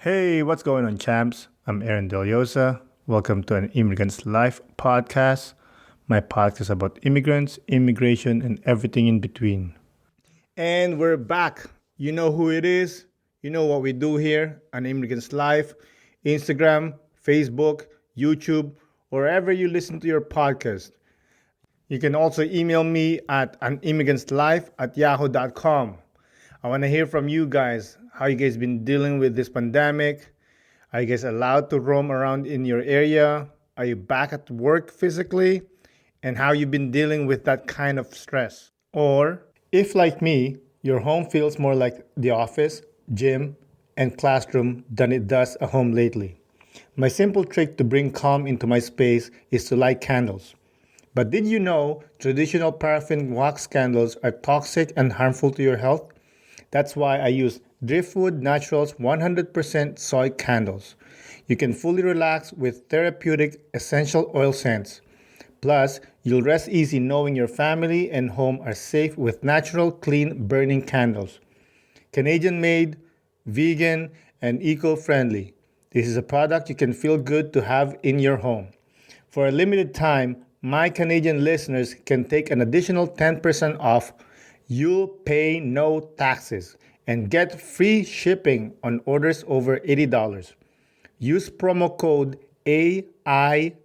Hey, what's going on, champs? I'm Aaron Deliosa. Welcome to an Immigrant's Life podcast, my podcast about immigrants, immigration, and everything in between. And we're back. You know who it is. You know what we do here on Immigrant's Life, Instagram, Facebook, YouTube, wherever you listen to your podcast. You can also email me at animmigrantslife@yahoo.com. I want to hear from you guys. How you guys been dealing with this pandemic? Are you guys allowed to roam around in your area? Are you back at work physically? And how you been dealing with that kind of stress? Or if like me, your home feels more like the office, gym, and classroom than it does a home lately. My simple trick to bring calm into my space is to light candles. But did you know traditional paraffin wax candles are toxic and harmful to your health? That's why I use Driftwood Naturals 100% soy candles. You can fully relax with therapeutic essential oil scents. Plus, you'll rest easy knowing your family and home are safe with natural, clean burning candles. Canadian made, vegan, and eco friendly. This is a product you can feel good to have in your home. For a limited time, my Canadian listeners can take an additional 10% off. You'll pay no taxes and get free shipping on orders over $80. Use promo code AIL10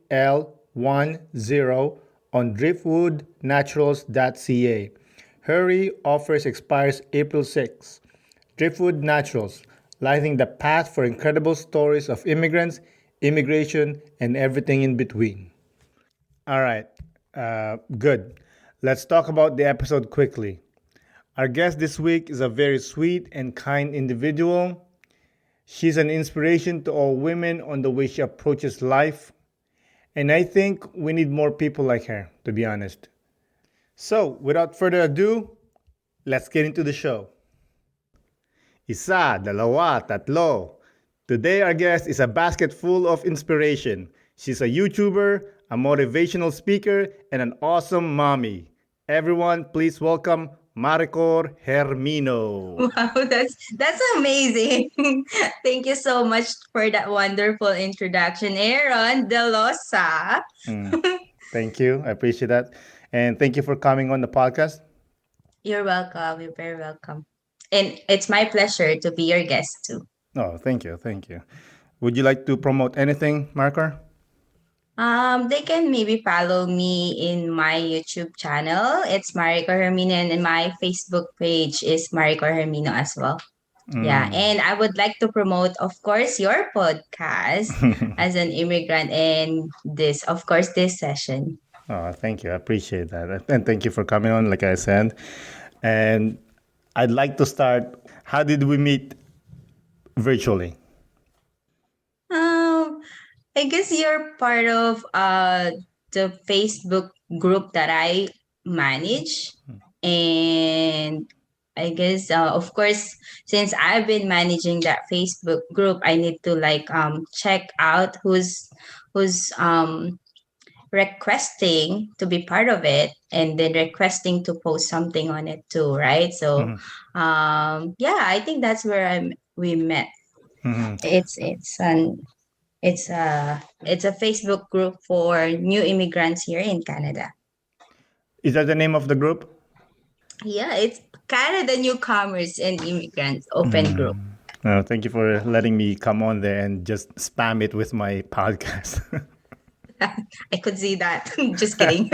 on driftwoodnaturals.ca. Hurry, offers expires April 6. Driftwood Naturals, lighting the path for incredible stories of immigrants, immigration, and everything in between. All right, good. Let's talk about the episode quickly. Our guest this week is a very sweet and kind individual. She's an inspiration to all women on the way she approaches life. And I think we need more people like her, to be honest. So, without further ado, let's get into the show. Isa, dalawa, tatlo. Today our guest is a basket full of inspiration. She's a YouTuber, a motivational speaker, and an awesome mommy. Everyone, please welcome Maricor Germino. Wow, that's amazing. Thank you so much for that wonderful introduction, Aaron Delosa. Thank you. I appreciate that. And thank you for coming on the podcast. You're welcome. You're very welcome. And it's my pleasure to be your guest too. Oh, thank you. Thank you. Would you like to promote anything, Maricor? They can maybe follow me in my YouTube channel. It's Maricor Germino, and my Facebook page is Maricor Germino as well. Yeah, and I would like to promote, of course, your podcast as an immigrant and of course, this session. Oh, thank you. I appreciate that. And thank you for coming on, like I said. And I'd like to start. How did we meet virtually? Um, I guess you're part of the Facebook group that I manage, and I guess of course, since I've been managing that Facebook group, I need to check out who's requesting to be part of it, and then requesting to post something on it too, right? So yeah, I think that's where we met. It's an it's an it's a it's a Facebook group for new immigrants here in Canada. Is that the name of the group? Yeah, it's Canada Newcomers and Immigrants Open Group. Thank you for letting me come on there and just spam it with my podcast. I could see that. Just kidding.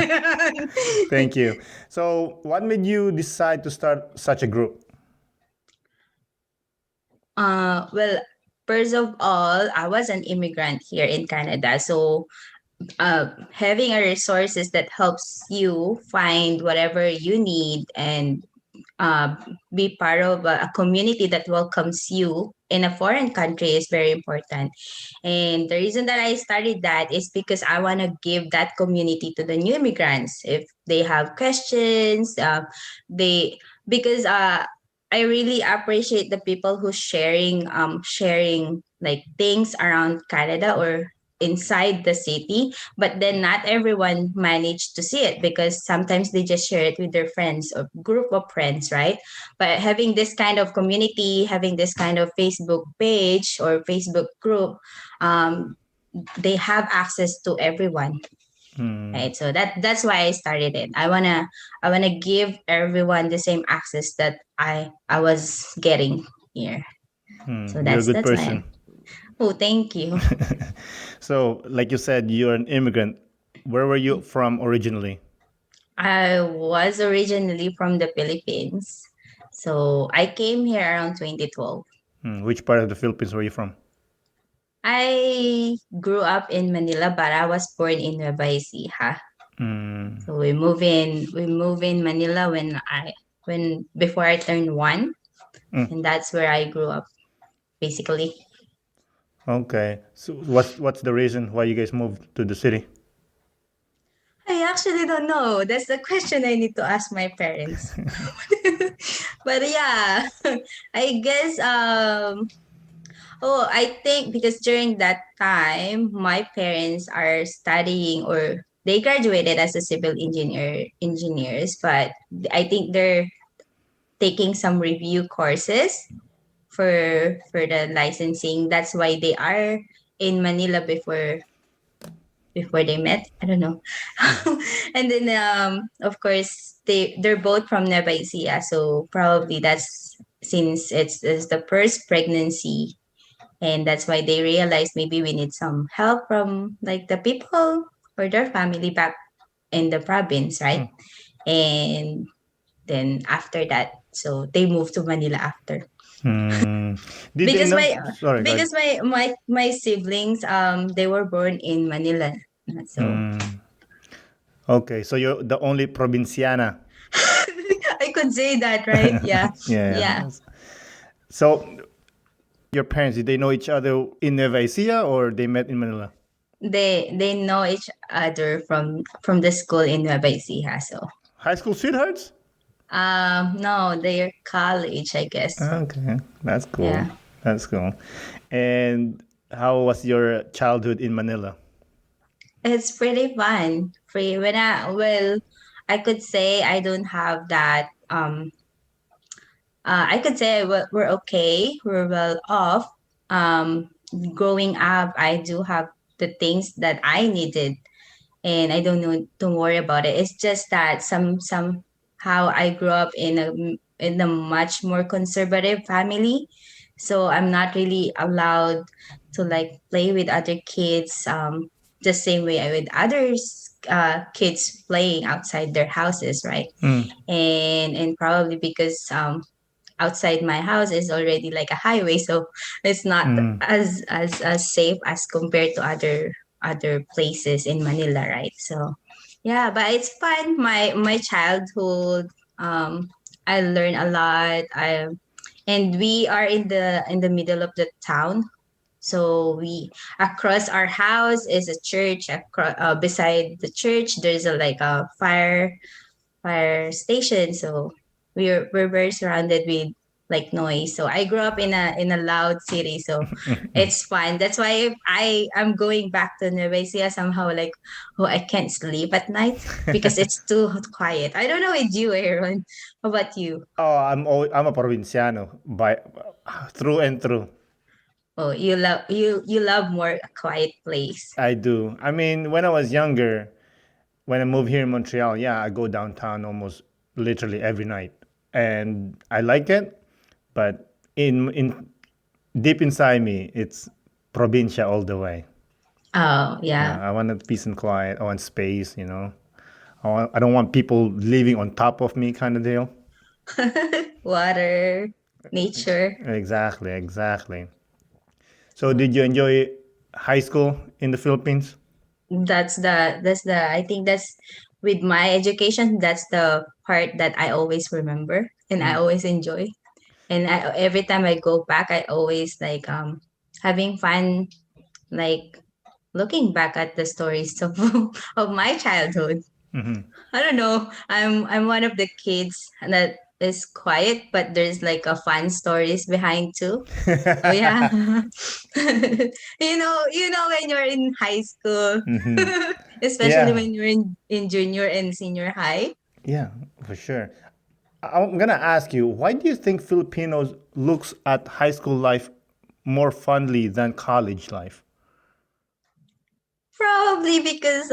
Thank you. So, what made you decide to start such a group? Well, first of all, I was an immigrant here in Canada, so having a resources that helps you find whatever you need and be part of a community that welcomes you in a foreign country is very important. And the reason that I started that is because I want to give that community to the new immigrants. If they have questions, they because I really appreciate the people who sharing like things around Canada or inside the city, but then not everyone managed to see it because sometimes they just share it with their friends or group of friends, right? But having this kind of community, having this kind of Facebook page or Facebook group, um, they have access to everyone, Mm, right? So that's why I started it. I wanna give everyone the same access that I was getting here. So you're a that's good that's why. person. Oh, thank you. So, like you said, you're an immigrant. Where were you from originally? I was originally from the Philippines. So I came here around 2012. Which part of the Philippines were you from? I grew up in Manila, but I was born in Nueva Ecija. Mm, So we moved in Manila when before I turned one, mm, and that's where I grew up basically. okay. So, what's the reason why you guys moved to the city? I actually don't know. That's the question I need to ask my parents. But yeah, I guess oh, I think because during that time my parents are studying or they graduated as a civil engineers, but I think they're taking some review courses for the licensing. That's why they are in Manila before they met. I don't know. And then of course they're both from Nueva Ecija, so probably that's since it's the first pregnancy, and that's why they realized maybe we need some help from like the people or their family back in the province, right? Mm. And then after that, so they moved to Manila after Mm. Did they because know? my Sorry, go ahead. because my siblings they were born in Manila, so Mm. Okay, so you're the only provinciana. I could say that, right? Yeah, Yeah. yeah. So your parents, did they know each other in Nueva Ecija or they met in Manila? They know each other from the school in Nueva Ecija. So High school sweethearts? no, they're college, I guess. Okay, that's cool. Yeah, That's cool. And how was your childhood in Manila? it's pretty fun. Free when I could say I don't have that. I could say we're okay. We're well off. Um, growing up, I do have the things that I needed, and I don't worry about it. It's just that somehow I grew up in a much more conservative family, so I'm not really allowed to like play with other kids the same way I with others kids playing outside their houses, right? Mm, And probably because outside my house is already like a highway, so it's not mm, as safe as compared to other places in Manila, right? So yeah, but it's fun. My childhood, um I learned a lot. I And we are in the middle of the town, so we across our house is a church. Beside the church there's a like a fire station. So we're very surrounded with like noise. So I grew up in a loud city. So it's fun. That's why if I'm going back to Nueva Ecija somehow like, oh, I can't sleep at night because it's too quiet. I don't know with you, Aaron. How about you? oh, I'm a provinciano by through and through. Oh, you love more a quiet place. I do. I mean, when I was younger, when I moved here in Montreal, yeah, I go downtown almost literally every night, and I like it. But in deep inside me, it's provincia all the way. Oh yeah. I want peace and quiet. I want space. I don't want people living on top of me, kind of deal. Water, nature. Exactly, exactly. So, did you enjoy high school in the Philippines? That's the I think that's with my education, that's the part that I always remember and I Mm, always enjoy. And every time I go back, I always like having fun, like looking back at the stories of of my childhood. mhm. I don't know. I'm one of the kids that is quiet, but there's like a fun stories behind too. So yeah. When you're in high school, Hmm. especially Yeah, when you're in junior and senior high. yeah, for sure. I'm gonna ask you, why do you think Filipinos looks at high school life more fondly than college life? Probably because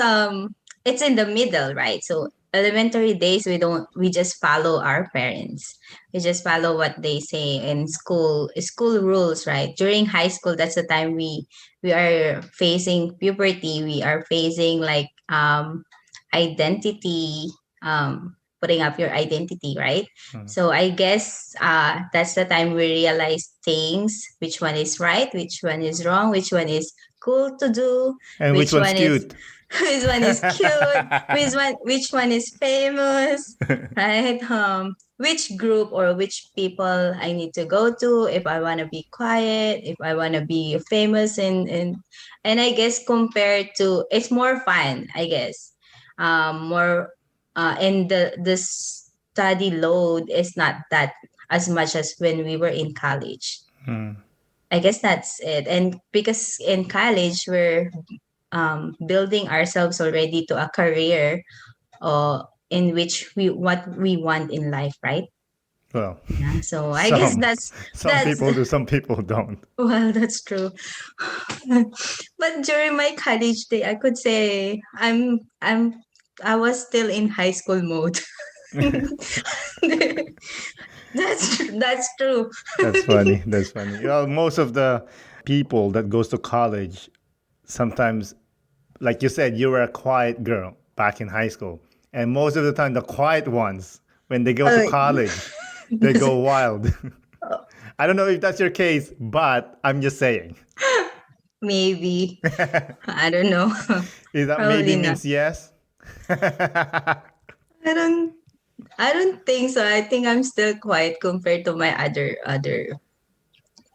it's in the middle, right? So elementary days we just follow our parents. We just follow what they say in school rules, right? During high school, that's the time we are facing puberty, we are facing like identity, putting up your identity, right? Mm. So I guess that's the time we realize things, which one is right, which one is wrong, which one is cool to do, And which which one's one is cute? which one is cute, which one is famous, right? Which group or which people I need to go to if I want to be quiet, if I want to be famous, and I guess compared to, it's more fun, I guess. More and the study load is not that as much as when we were in college. Mm. I guess that's it. And because in college we're building ourselves already to a career in which we what we want in life, right? Well, Yeah. So I guess some some that's people do, some people don't. well, that's true. But during my college day, I could say I was still in high school mode. That's true. That's funny. That's funny. Well, most of the people that goes to college sometimes, like you said, you were a quiet girl back in high school, and most of the time, the quiet ones, when they go to Uh, college, they go wild. I don't know if that's your case, but I'm just saying. Maybe. I don't know. Is that maybe Probably not. means yes? I don't I don't think so. I think I'm still quiet compared to my other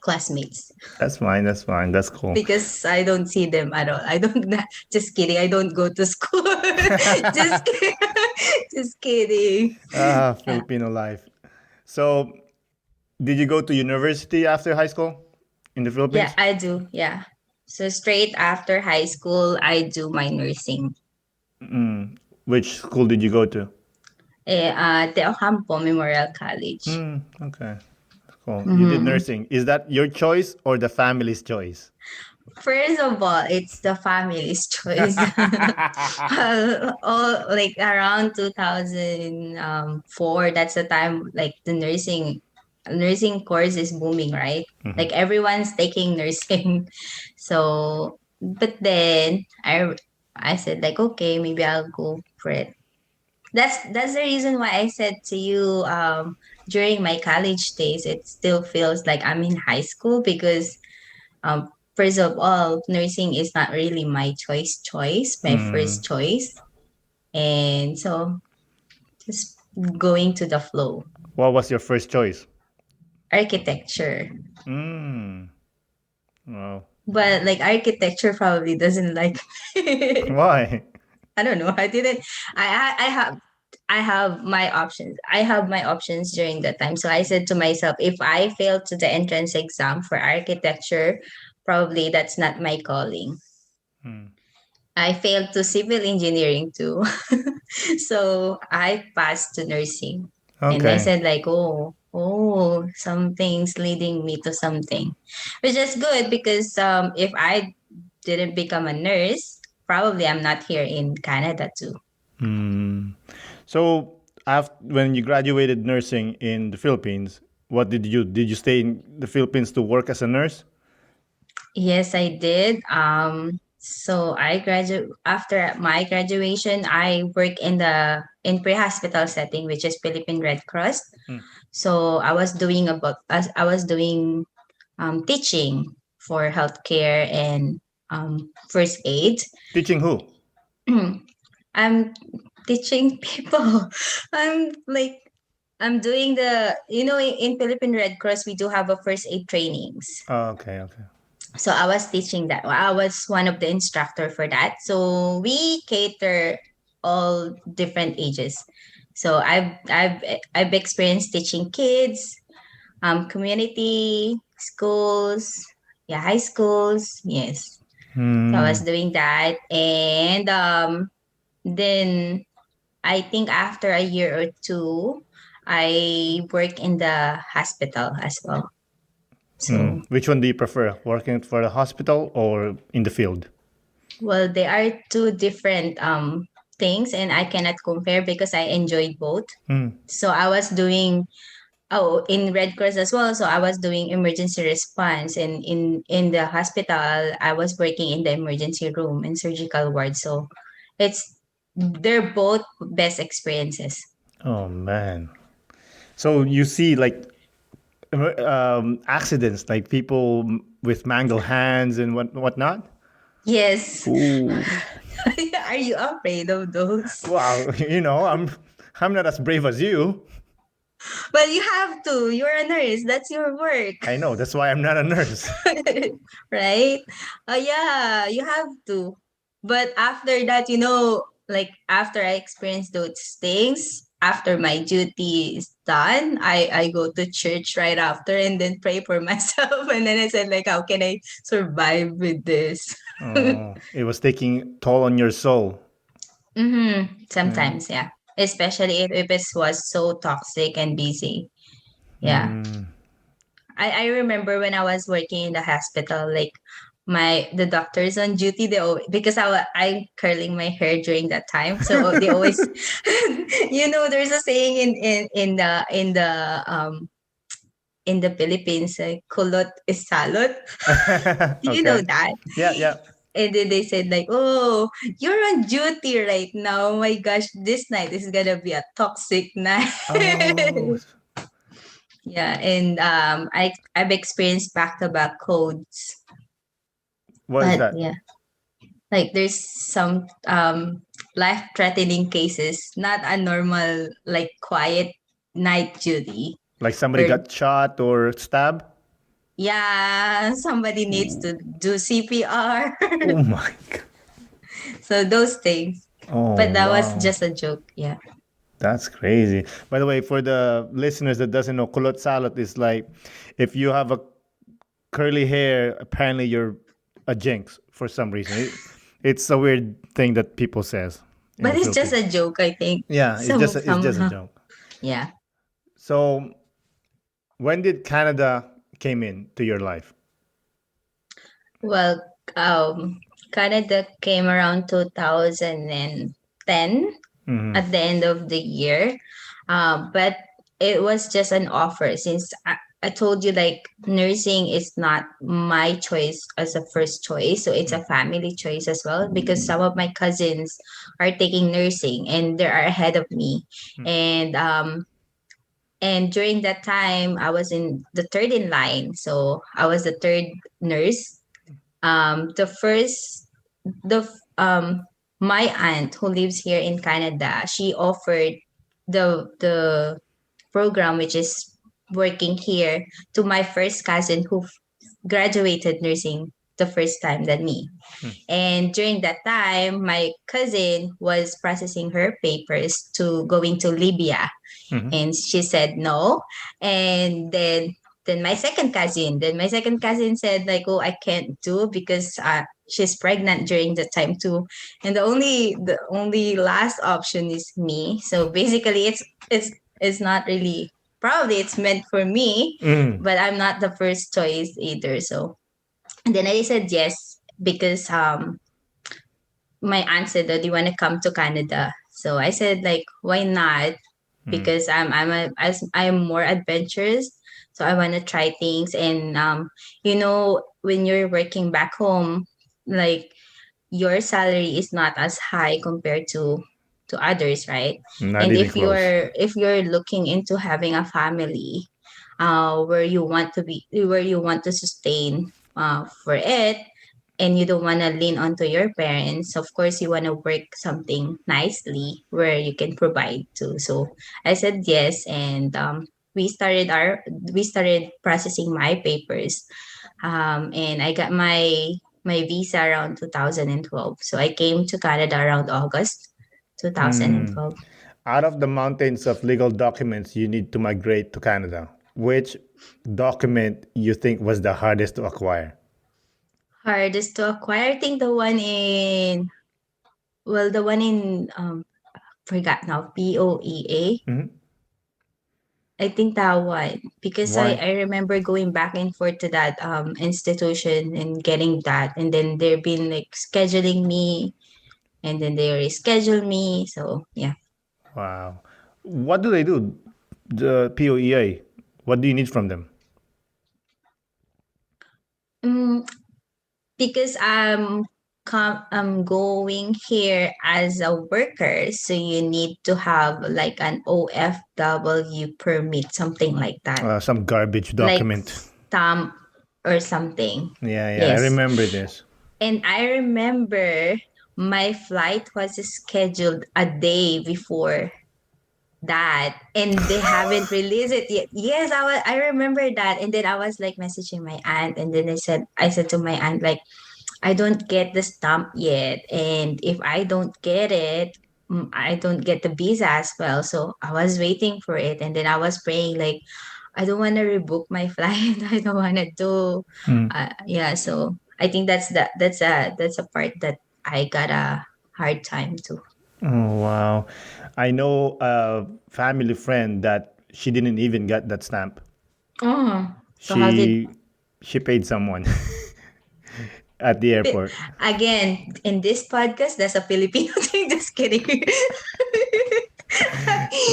classmates That's fine. That's fine. That's cool. because I don't see them at all. I don't just kidding. I don't go to school. just kidding. Just kidding. Yeah. Filipino life. So, did you go to university after high school in the Yeah, Philippines? I do. Yeah. So straight after high school, I do my nursing. Which school did you go to? Teocampo Memorial College. Okay, cool. You did Mhm. nursing. Is that your choice or the family's choice? First of all, it's the family's choice. All like around 2004, that's the time like the nursing course is booming, right? Like everyone's taking nursing. So, but then I said like, okay, maybe I'll go for it. That's the reason why I said to you during my college days, it still feels like I'm in high school because first of all, nursing is not really my my first choice. And so just going to the flow. What was your first choice? Architecture. Mm. Well, But like architecture probably doesn't like me. why? I don't know. I didn't I have my options. I have my options during that time. So I said to myself, if I fail to the entrance exam for architecture, probably that's not my calling. I failed to civil engineering too. So I passed to nursing. And I Okay. said like, something's leading me to something. Which is good because if I didn't become a nurse, probably I'm not here in Canada too. So, after when you graduated nursing in the Philippines, what did you do? Did you stay in the Philippines to work as a nurse? Yes, I did. So I graduate after my graduation, I work in pre-hospital setting, which is Philippine Red Cross. So I was doing teaching for healthcare and first aid. Teaching who? I'm teaching people. I'm like I'm doing in Philippine Red Cross we do have a first aid trainings. Oh, okay, okay. So I was teaching that. I was one of the instructor for that. So we cater all different ages. So I've experienced teaching kids, community schools, yeah, high schools. Yes, so I was Hmm. doing that, and then I think after a year or two, I work in the hospital as well. So, Which one do you prefer, working for the hospital or in the field? well, they are two different things, and I cannot compare because I enjoyed both. Hmm. So I was doing in Red Cross as well. So I was doing emergency response, and in the hospital, I was working in the emergency room and surgical ward. So it's they're both best experiences. Oh man. So you see like accidents, like people with mangled hands and whatnot. Yes. Ooh. Are you afraid of those? Wow. I'm not as brave as you. Well, you have to. You're a nurse. That's your work. I know. That's why I'm not a nurse. Right? Yeah, you have to. But after that, like after I experience those things, after my duty is done, I go to church right after and then pray for myself. And then I said, like, how can I survive with this? Oh, it was taking toll on your soul. Sometimes, yeah. Especially if it was so toxic and busy. Yeah. I remember when I was working in the hospital, like the doctors on duty, because I curling my hair during that time, so they always, there's a saying in the Philippines, kulot is salot. Do you know Okay. that? Yeah, yeah. And then they said like, "Oh, you're on duty right now. Oh my gosh, this night is gonna be a toxic night." Oh, Yeah, and I've experienced back to back codes, what is but that? yeah, like there's some life threatening cases, not a normal like quiet night duty. Like somebody Where got shot or stabbed? yeah, somebody needs to do CPR. Oh my god. So those things. Oh But that was wow. just a joke. Yeah. That's crazy. By the way, for the listeners that doesn't know, kulot salot is like if you have a curly hair, apparently you're a jinx for some reason. It's a weird thing that people says in But the it's just Philippines. a joke, I think. Yeah, it's just a Somehow. joke. Yeah. So when did Canada came into your life? Well, Canada came around 2010 Mm-hmm. at the end of the year. But it was just an offer since I told you like nursing is not my choice as a first choice. So it's a family choice as well because some of my cousins are taking nursing and they are ahead of me. And and during that time I was in the third in line. So I was the third nurse. The first the my aunt who lives here in Canada, she offered the program which is working here to my first cousin who graduated nursing the first time than me. And during that time, my cousin was processing her papers to going to Libya, Mm-hmm. and she said no. And then my second cousin said like, oh, I can't do because she's pregnant during the time too, and the only last option is me. So basically it's not really, probably it's meant for me, Mm. but I'm not the first choice either. So and then I said yes because my aunt said that, do you want to come to Canada? So I said like, why not? Mm. Because I'm more adventurous, so I want to try things. And when you're working back home, like your salary is not as high compared to others, right? Not And even if close. you're looking into having a family, where you want to sustain for it, and you don't want to lean onto your parents, of course you want to work something nicely where you can provide too. So I said yes, and we started processing my papers, and I got my visa around 2012. So I came to Canada around August Mm. 2012. Out of the mountains of legal documents you need to migrate to Canada, which document you think was the hardest to acquire? Hardest to acquire. I think the one in, well, the one in, forgot now, POEA. Mhm. I think that one, because Why? I remember going back and forth to that institution and getting that, and then they've been like scheduling me, and then they reschedule me. So yeah. Wow. What do they do? The POEA. What do you need from them? Mm, because I'm going here as a worker, so you need to have like an OFW permit, something like that, Some garbage like document. stamp or something. Yeah, yeah, I Yes. remember this. And I remember my flight was scheduled a day before that, and they haven't released it yet. Yes, I remember that. And then I was like messaging my aunt, and then I said to my aunt, like, I don't get the stamp yet. And if I don't get it, I don't get the visa as well. So I was waiting for it. And then I was praying, like, I don't want to rebook my flight. I don't want to do, Mm. yeah. So I think that's a part that I got a hard time to. Oh, wow. I know a family friend that she didn't even get that stamp. Oh, so how did She she paid someone at the airport. again in this podcast? That's a Filipino thing. Just kidding.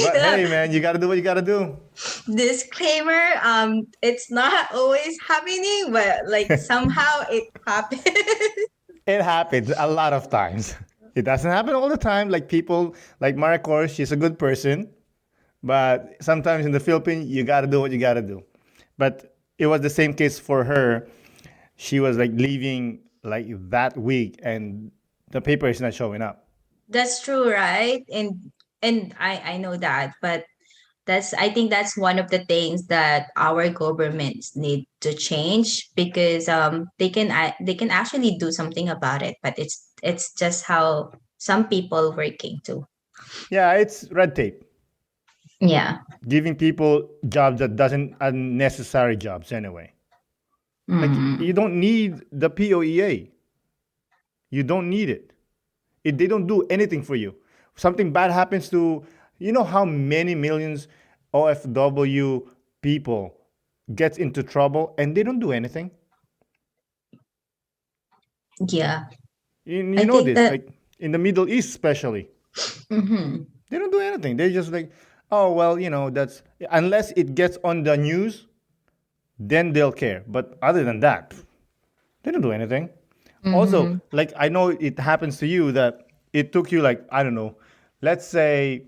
But hey, man, you gotta do what you gotta do. Disclaimer, it's not always happening, but like somehow it happens. It happens a lot of times. It doesn't happen all the time. Like people, like Maricor, she's a good person. But sometimes in the Philippines, you gotta do what you gotta do. But it was the same case for her. She was like leaving like that week, and the paper is not showing up. That's true, right? And I know that, but that's I think that's one of the things that our governments need to change, because they can actually do something about it, but it's just how some people working too. Yeah, it's red tape. Yeah. Giving people jobs that doesn't unnecessary jobs anyway. Like you Mm. don't need the POEA. You don't need it. They don't do anything for you. Something bad happens to, you know how many millions OFW people gets into trouble and they don't do anything. Yeah. You I know think this, that. like in the Middle East especially, Mhm. they don't do anything. They're just like, oh well, that's unless it gets on the news, then they'll care. But other than that, they don't do anything. Also, Mhm. like I know it happens to you that it took you like, I don't know, let's say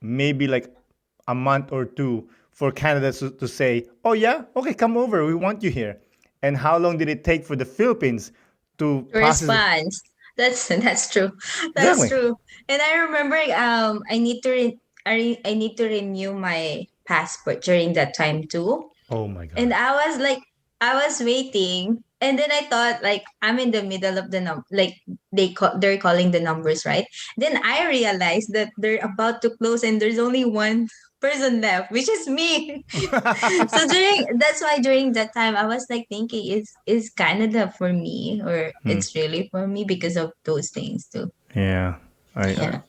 maybe like a month or two for Canada to say, oh yeah, okay, come over, we want you here. And how long did it take for the Philippines to process it? Response. That's true. That's Exactly. true. And I remember I need to renew my passport during that time too. Oh my And God. I was waiting, and then I thought, like, I'm in the middle of the like they're calling the numbers, right? Then I realized that they're about to close and there's only one person left, which is me. So that's why during that time I was like thinking, is Canada for me, or it's really for me because of those things too. Yeah. Yeah.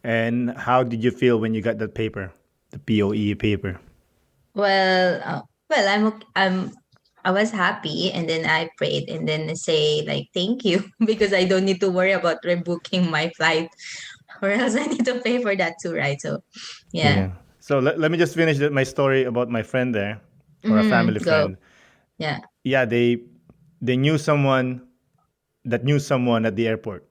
And how did you feel when you got that paper, the POE paper? Well, I was happy, and then I prayed, and then say like thank you, because I don't need to worry about rebooking my flight, or else I need to pay for that too, right? So, yeah. Yeah. So let me just finish my story about my friend there, or a family Go. friend. Yeah. Yeah, they knew someone that knew someone at the airport.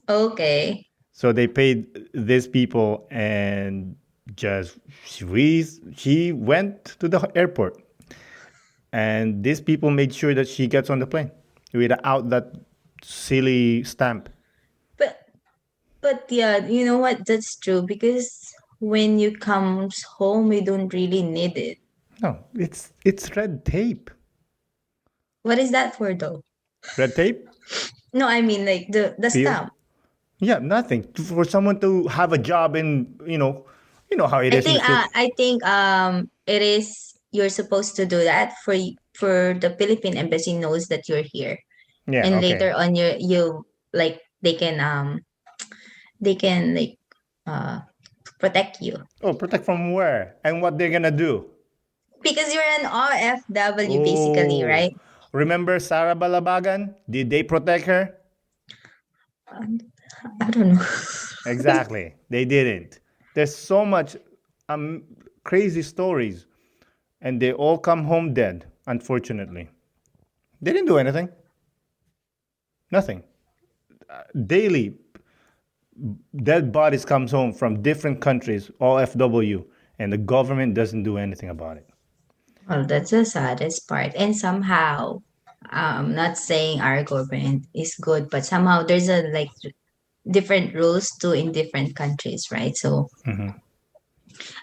Okay. So they paid these people, and just she went to the airport, and these people made sure that she gets on the plane without that silly stamp. But yeah, you know what? That's true, because when you comes home, we don't really need it. No, it's red tape. What is that for though? Red tape. No, I mean like the P- stamp. Yeah, nothing. For someone to have a job in, you know how it is in the Philippines. I think it is you're supposed to do that for the Philippine embassy knows that you're here. Yeah, And okay. later on you like they can like uh protect you. Oh, protect from where? And what they're gonna do? Because you're an OFW basically, Oh, right? remember Sarah Balabagan? Did they protect her? Um, I don't know. Exactly. They didn't. There's so much um, crazy stories, and they all come home dead, unfortunately. They didn't do anything. Nothing. Daily, dead bodies comes home from different countries, all FW, and the government doesn't do anything about it. Well, that's the saddest part. And somehow, not saying our government is good, but somehow there's a like different rules too in different countries, right? So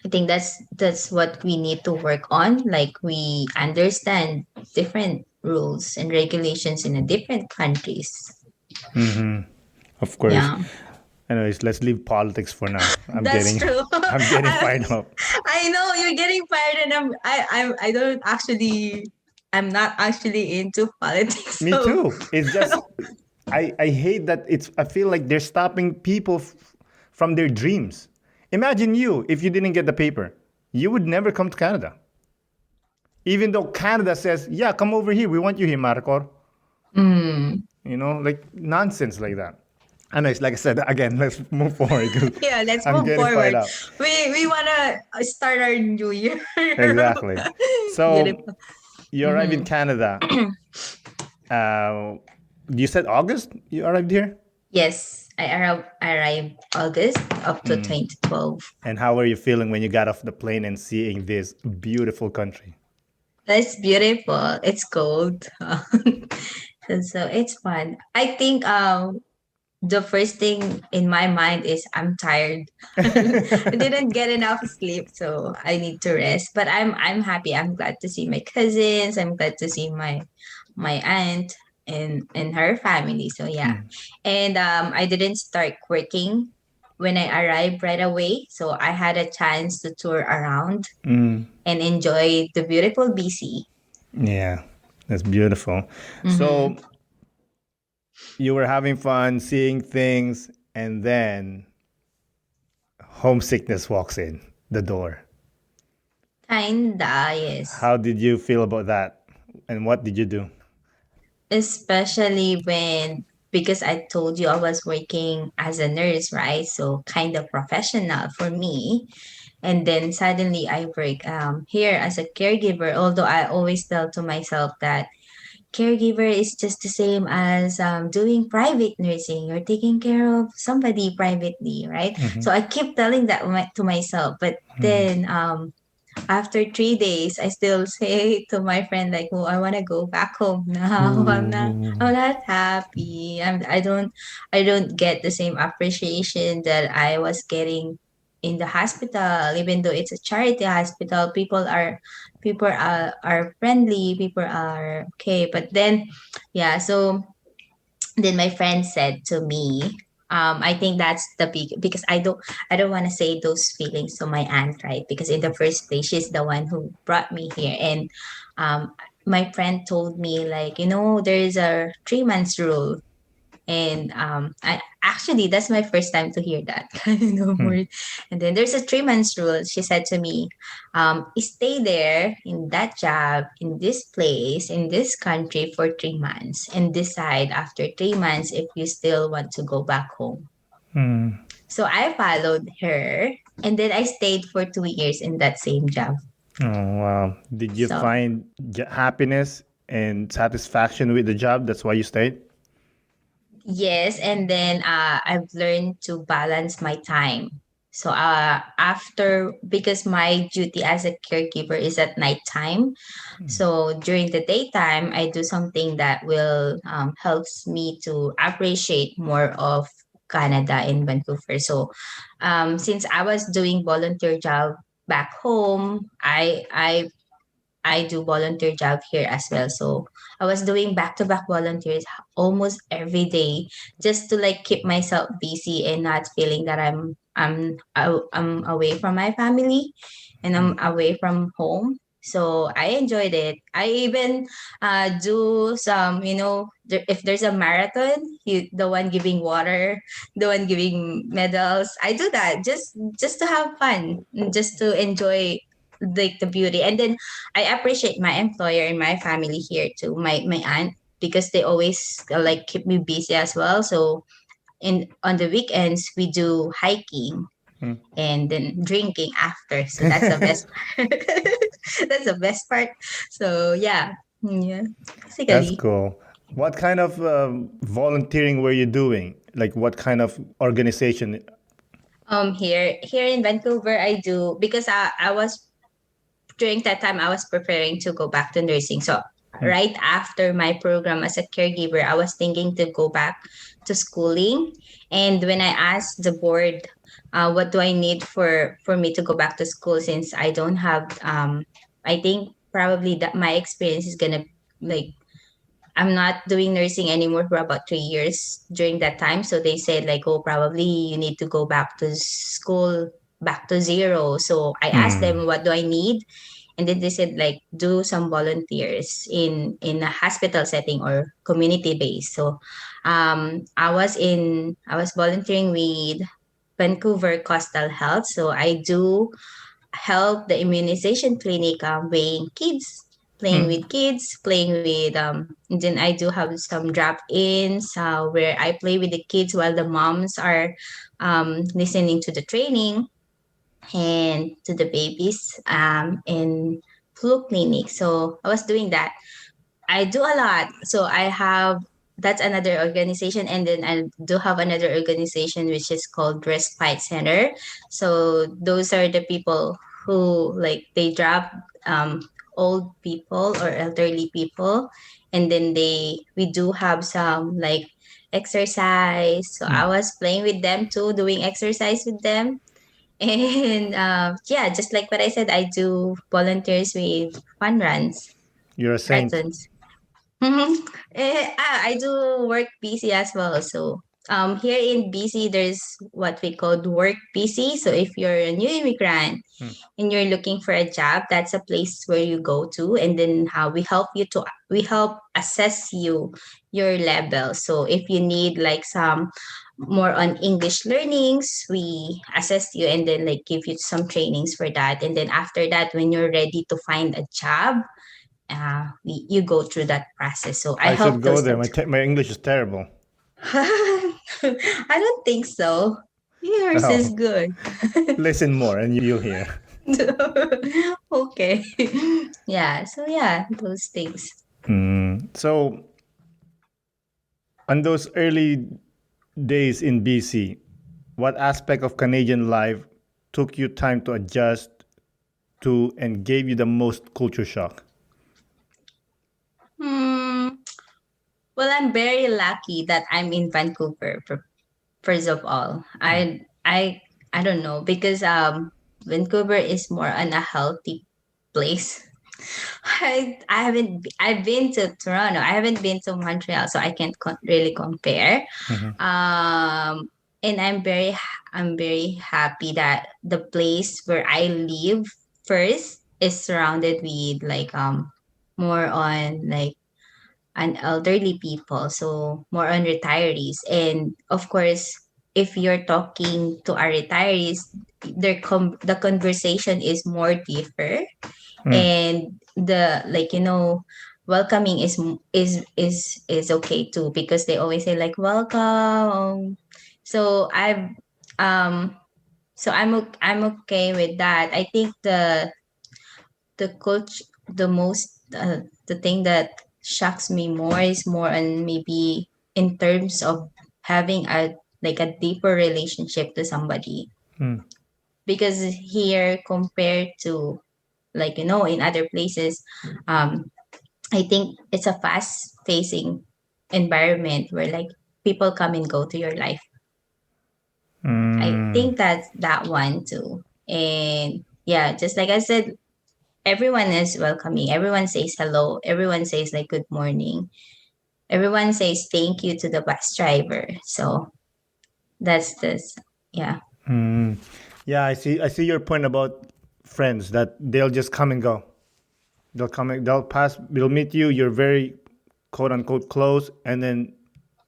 I think that's what we need to work on. Like we understand different rules and regulations in the different countries. Of course. Yeah, Anyways, let's leave politics for now. that's true. I'm getting I, fired up. I know you're getting fired, and I don't actually I'm not actually into politics. Me So too. It's just I hate that I feel like they're stopping people from their dreams. Imagine you if you didn't get the paper. You would never come to Canada. Even though Canada says, "Yeah, come over here. We want you here, Maricor." mm, Like nonsense like that. Anyways, like I said, again, let's move forward because yeah, let's I'm move getting fired forward. up. We wanna start our new year. Exactly. So Beautiful. you arrived in Hmm. Canada. You said August you arrived here? Yes, I arrived August up to 2012. And how were you feeling when you got off the plane and seeing this beautiful country? That's beautiful. It's cold. So it's fun. I think the first thing in my mind is I'm tired. I didn't get enough sleep, so I need to rest. But I'm happy. I'm glad to see my cousins. I'm glad to see my aunt and her family. So yeah. And I didn't start working when I arrived right away. So I had a chance to tour around and enjoy the beautiful BC. Yeah, that's beautiful. Mm-hmm. So you were having fun, seeing things, and then homesickness walks in the door. Kinda, yes. How did you feel about that? And what did you do? Especially when because I told you I was working as a nurse, right? So kind of professional for me. And then suddenly I work here as a caregiver. Although I always tell to myself that caregiver is just the same as doing private nursing. You're taking care of somebody privately, right? So I keep telling that to myself. But then after 3 days, I still say to my friend like, "Oh, I want to go back home now. I'm not happy. I don't get the same appreciation that I was getting in the hospital. Even though it's a charity hospital, people are friendly. People are okay. But then, yeah. So then my friend said to me, I think that's the big because I don't want to say those feelings to my aunt, right? Because in the first place, she's the one who brought me here, and um, my friend told me like, there is a 3 months rule, and I actually that's my first time to hear that kind of word. And then there's a 3 months rule. She said to me, stay there in that job, in this place, in this country for 3 months, and decide after 3 months if you still want to go back home. So I followed her, and then I stayed for 2 years in that same job. Oh, wow. Did you So find happiness and satisfaction with the job? That's why you stayed? yes, and then I've learned to balance my time. So after because my duty as a caregiver is at nighttime, so during the daytime I do something that will helps me to appreciate more of Canada in Vancouver. So since I was doing volunteer job back home, I I do volunteer job here as well. So I was doing back to back volunteers almost every day just to like keep myself busy and not feeling that I'm away from my family and I'm away from home. So I enjoyed it. I even do some, if there's a marathon, the one giving water, the one giving medals. I do that just to have fun, just to enjoy like the beauty. And then I appreciate my employer and my family here too, my aunt, because they always like keep me busy as well. So in on the weekends we do hiking Mm. and then drinking after. So that's the best part. That's the best part. So yeah, That's basically. cool. What kind of volunteering were you doing? Like what kind of organization? Here in Vancouver, I do because I was during that time I was preparing to go back to nursing. So Hmm. right after my program as a caregiver, I was thinking to go back to schooling. And when I asked the board, what do I need for me to go back to school, since I don't have, I think probably that my experience is gonna like I'm not doing nursing anymore for about 3 years during that time. So they said like, oh, probably you need to go back to school, back to zero. So I asked Hmm. them, what do I need? And then they said like, do some volunteers in a hospital setting or community based. So I was volunteering with Vancouver Coastal Health. So I do help the immunization clinic weighing kids, playing Hmm. with kids, playing with and then I do have some drop-ins where I play with the kids while the moms are listening to the training and to the babies in flu clinic. So I was doing that. I do a lot. So I have that's another organization, and then I do have another organization which is called Respite Center. So those are the people who like they drop um, old people or elderly people, and then we do have some like exercise. So Hmm. I was playing with them too, doing exercise with them, and yeah, just like what I said, I do volunteers with fun runs, You're a saint. marathons. Mm-hmm. I do work busy as well. So here in BC, there's what we call work busy. So if you're a new immigrant Hmm. and you're looking for a job, that's a place where you go to, and then how we help assess your level. So if you need like some more on English learnings, we assess you and then like give you some trainings for that. And then after that, when you're ready to find a job, you go through that process. So I I should help go those. there. My English is terrible. I don't think so. Yours is Oh, good. listen more and you'll hear. Okay. Yeah. So yeah, those things. So, on those early days in BC, what aspect of Canadian life took you time to adjust to and gave you the most culture shock? Hmm. Well, I'm very lucky that I'm in Vancouver. First of all, I don't know because Vancouver is more on a healthy place. I haven't I've been to Toronto. I haven't been to Montreal, so I can't really compare. Mhm. And I'm very happy that the place where I live first is surrounded with like more on like an elderly people, so more on retirees. And of course, if you're talking to our retirees, the conversation is more deeper, Mm. and the like welcoming is okay too, because they always say like welcome. So um I'm okay with that. I think the culture the most the thing that shocks me more is more on maybe in terms of having a like a deeper relationship to somebody, Mm. because here compared to like in other places, um I think it's a fast facing environment where like people come and go to your life. I Mm. think that's that one too. And yeah, just like I said, everyone is welcoming. Everyone says hello. Everyone says like good morning. Everyone says thank you to the bus driver. So that's this. Yeah. Mm. Yeah, I see your point about friends that they'll just come and go. They'll pass, they'll meet you, you're very quote unquote close, and then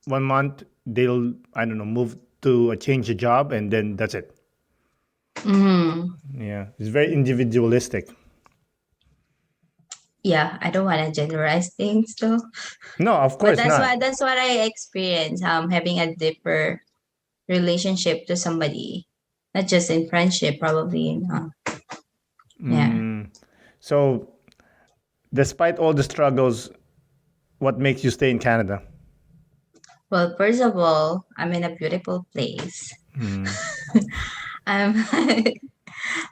1 month they'll, I don't know, move to a change a job, and then that's it. Hmm. Yeah, it's very individualistic. Yeah. I don't want to generalize things though, No, of but course not. that's what I experienced. Having a deeper relationship to somebody, not just in friendship, probably. Yeah. So, despite all the struggles, what makes you stay in Canada? Well, first of all, I'm in a beautiful place. Um,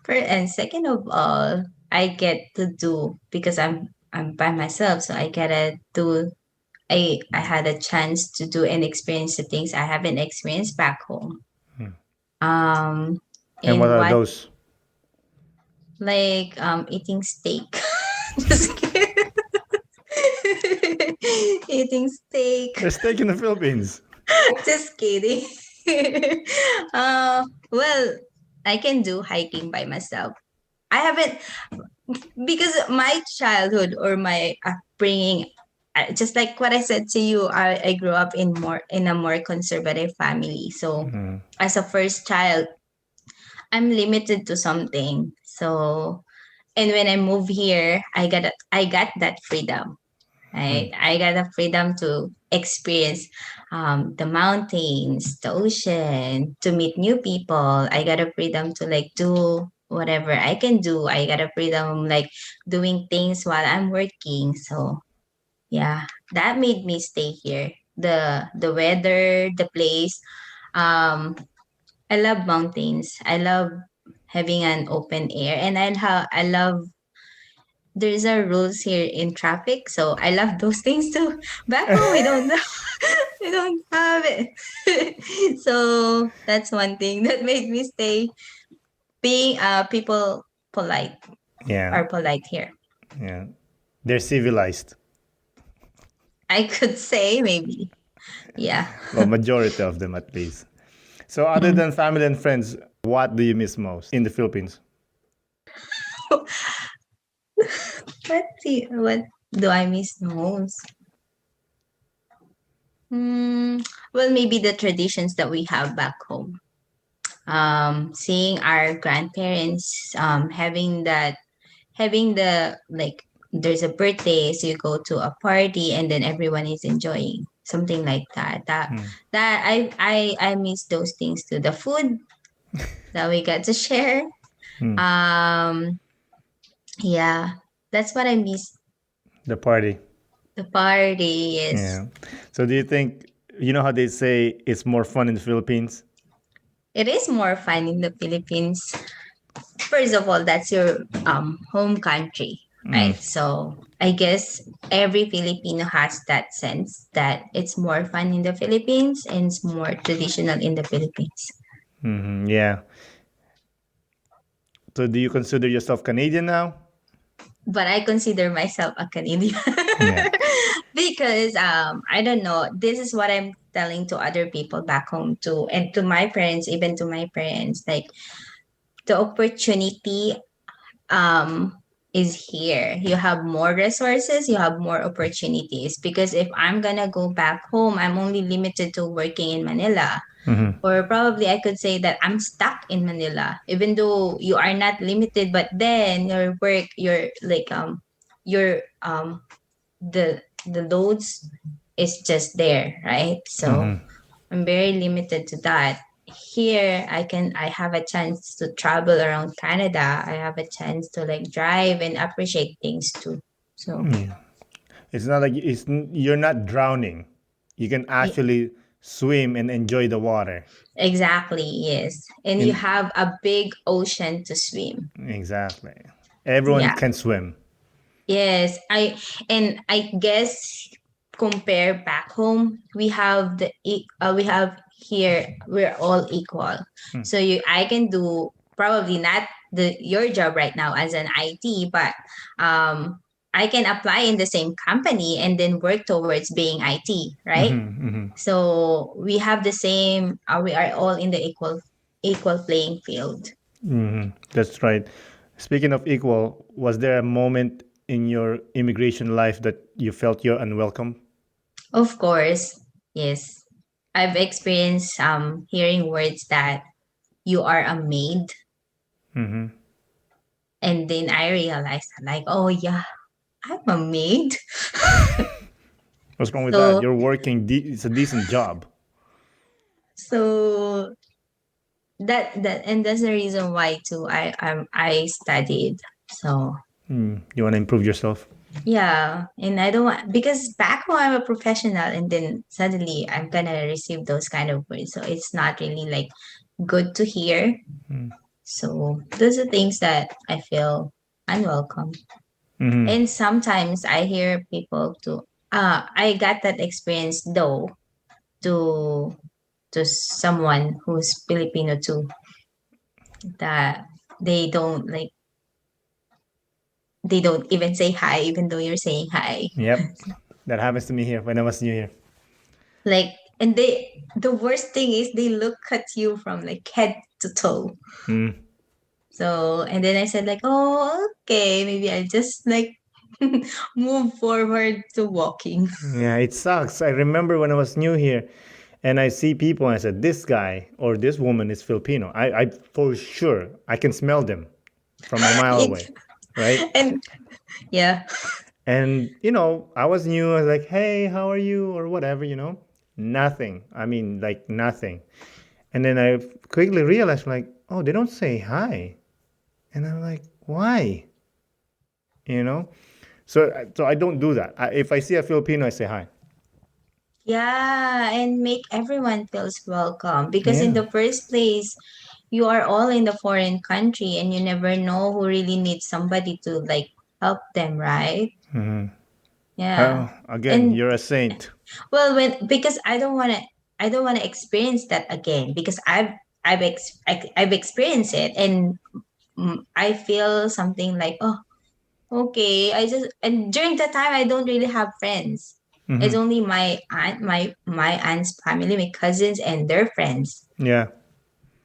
and second of all, I get to do because I'm by myself, so I gotta do. I had a chance to do and experience the things I haven't experienced back home. Um, And what in are what those? like eating steak. Just kidding. Eating steak. There's steak in the Philippines. Just kidding. Well, I can do hiking by myself. I haven't because my childhood or my upbringing, just like what I said to you, I grew up in a more conservative family. So as a first child, I'm limited to something. So and when I moved here, I got that freedom. Right, I got the freedom to experience the mountains, the ocean, to meet new people. I got a freedom to like do whatever I can do. I got a freedom like doing things while I'm working. So yeah, that made me stay here. The weather, the place. Um, I love mountains. I love having an open air, and I love there's a rules here in traffic, so I love those things too. Back home, we don't we don't have it. So that's one thing that made me stay. Being people polite Yeah, are polite here. yeah. They're civilized. I could say maybe, yeah. Well, majority of them at least. So, other Mm. than family and friends, what do you miss most in the Philippines? What do I miss most? Well, maybe the traditions that we have back home. Seeing our grandparents having the like there's a birthday, so you go to a party and then everyone is enjoying something like that. I miss those things too. The food that we got to share. Um, yeah, that's what I miss. The party. The party is Yeah. So, do you think, you know how they say it's more fun in the Philippines? it is more fun in the Philippines. First of all, that's your home country, right? So I guess every Filipino has that sense that it's more fun in the Philippines and it's more traditional in the Philippines. Yeah. So, do you consider yourself Canadian now? But I consider myself a Canadian Yeah. because I don't know. This is what I'm telling to other people back home too, and to my parents, even to my parents, like the opportunity um is here. You have more resources, you have more opportunities, because if I'm gonna go back home, I'm only limited to working in Manila, or probably I could say that I'm stuck in Manila, even though you are not limited, but then your work, your the loads is just there, right? So I'm very limited to that. Here I have a chance to travel around Canada. I have a chance to like drive and appreciate things too. So It's not like you're not drowning. You can y- actually swim and enjoy the water. exactly, yes. And you In have a big ocean to swim. exactly. Everyone Yeah. can swim. Yes. I guess compare back home, we have here we're all equal. So I can do probably not your job right now as an IT, but um, I can apply in the same company and then work towards being IT, right? So we have the same. We are all in the equal playing field. That's right. Speaking of equal, was there a moment in your immigration life that you felt you're unwelcome? Of course, yes. I've experienced hearing words that you are a maid, and then I realized like, oh yeah, I'm a maid. What's wrong with that? So You're working. It's a decent job. so that and that's the reason why too I studied. So You want to improve yourself. yeah, and I don't want, because back home I'm a professional, and then suddenly I'm gonna receive those kind of words. So it's not really like good to hear. So those are things that I feel unwelcome. And sometimes I hear people to I got that experience though to someone who's Filipino too, that they don't like they don't even say hi even though you're saying hi. Yep, that happens to me here when I was new here. Like, and the worst thing is they look at you from like head to toe. So, and then I said like, oh, okay, maybe I'll just like move forward to walking. Yeah, it sucks. I remember when I was new here, and I see people, and I said, "This guy or this woman is Filipino." I for sure I can smell them from a mile away, right? And yeah, And I was new. I was like, "Hey, how are you?" or whatever, Nothing. I mean, like nothing. And then I quickly realized, like, oh, they don't say hi, and I'm like, why? You know. So I don't do that. If I see a Filipino, I say hi. yeah, and make everyone feels welcome, because in Yeah. the first place, you are all in the foreign country and you never know who really needs somebody to like help them, right? Yeah. Oh, again, And you're a saint. well, when because I don't want to experience that again, because I've experienced it, and I feel something like, oh, okay, I just, and during that time I don't really have friends. It's only my aunt's family, my cousins and their friends. Yeah.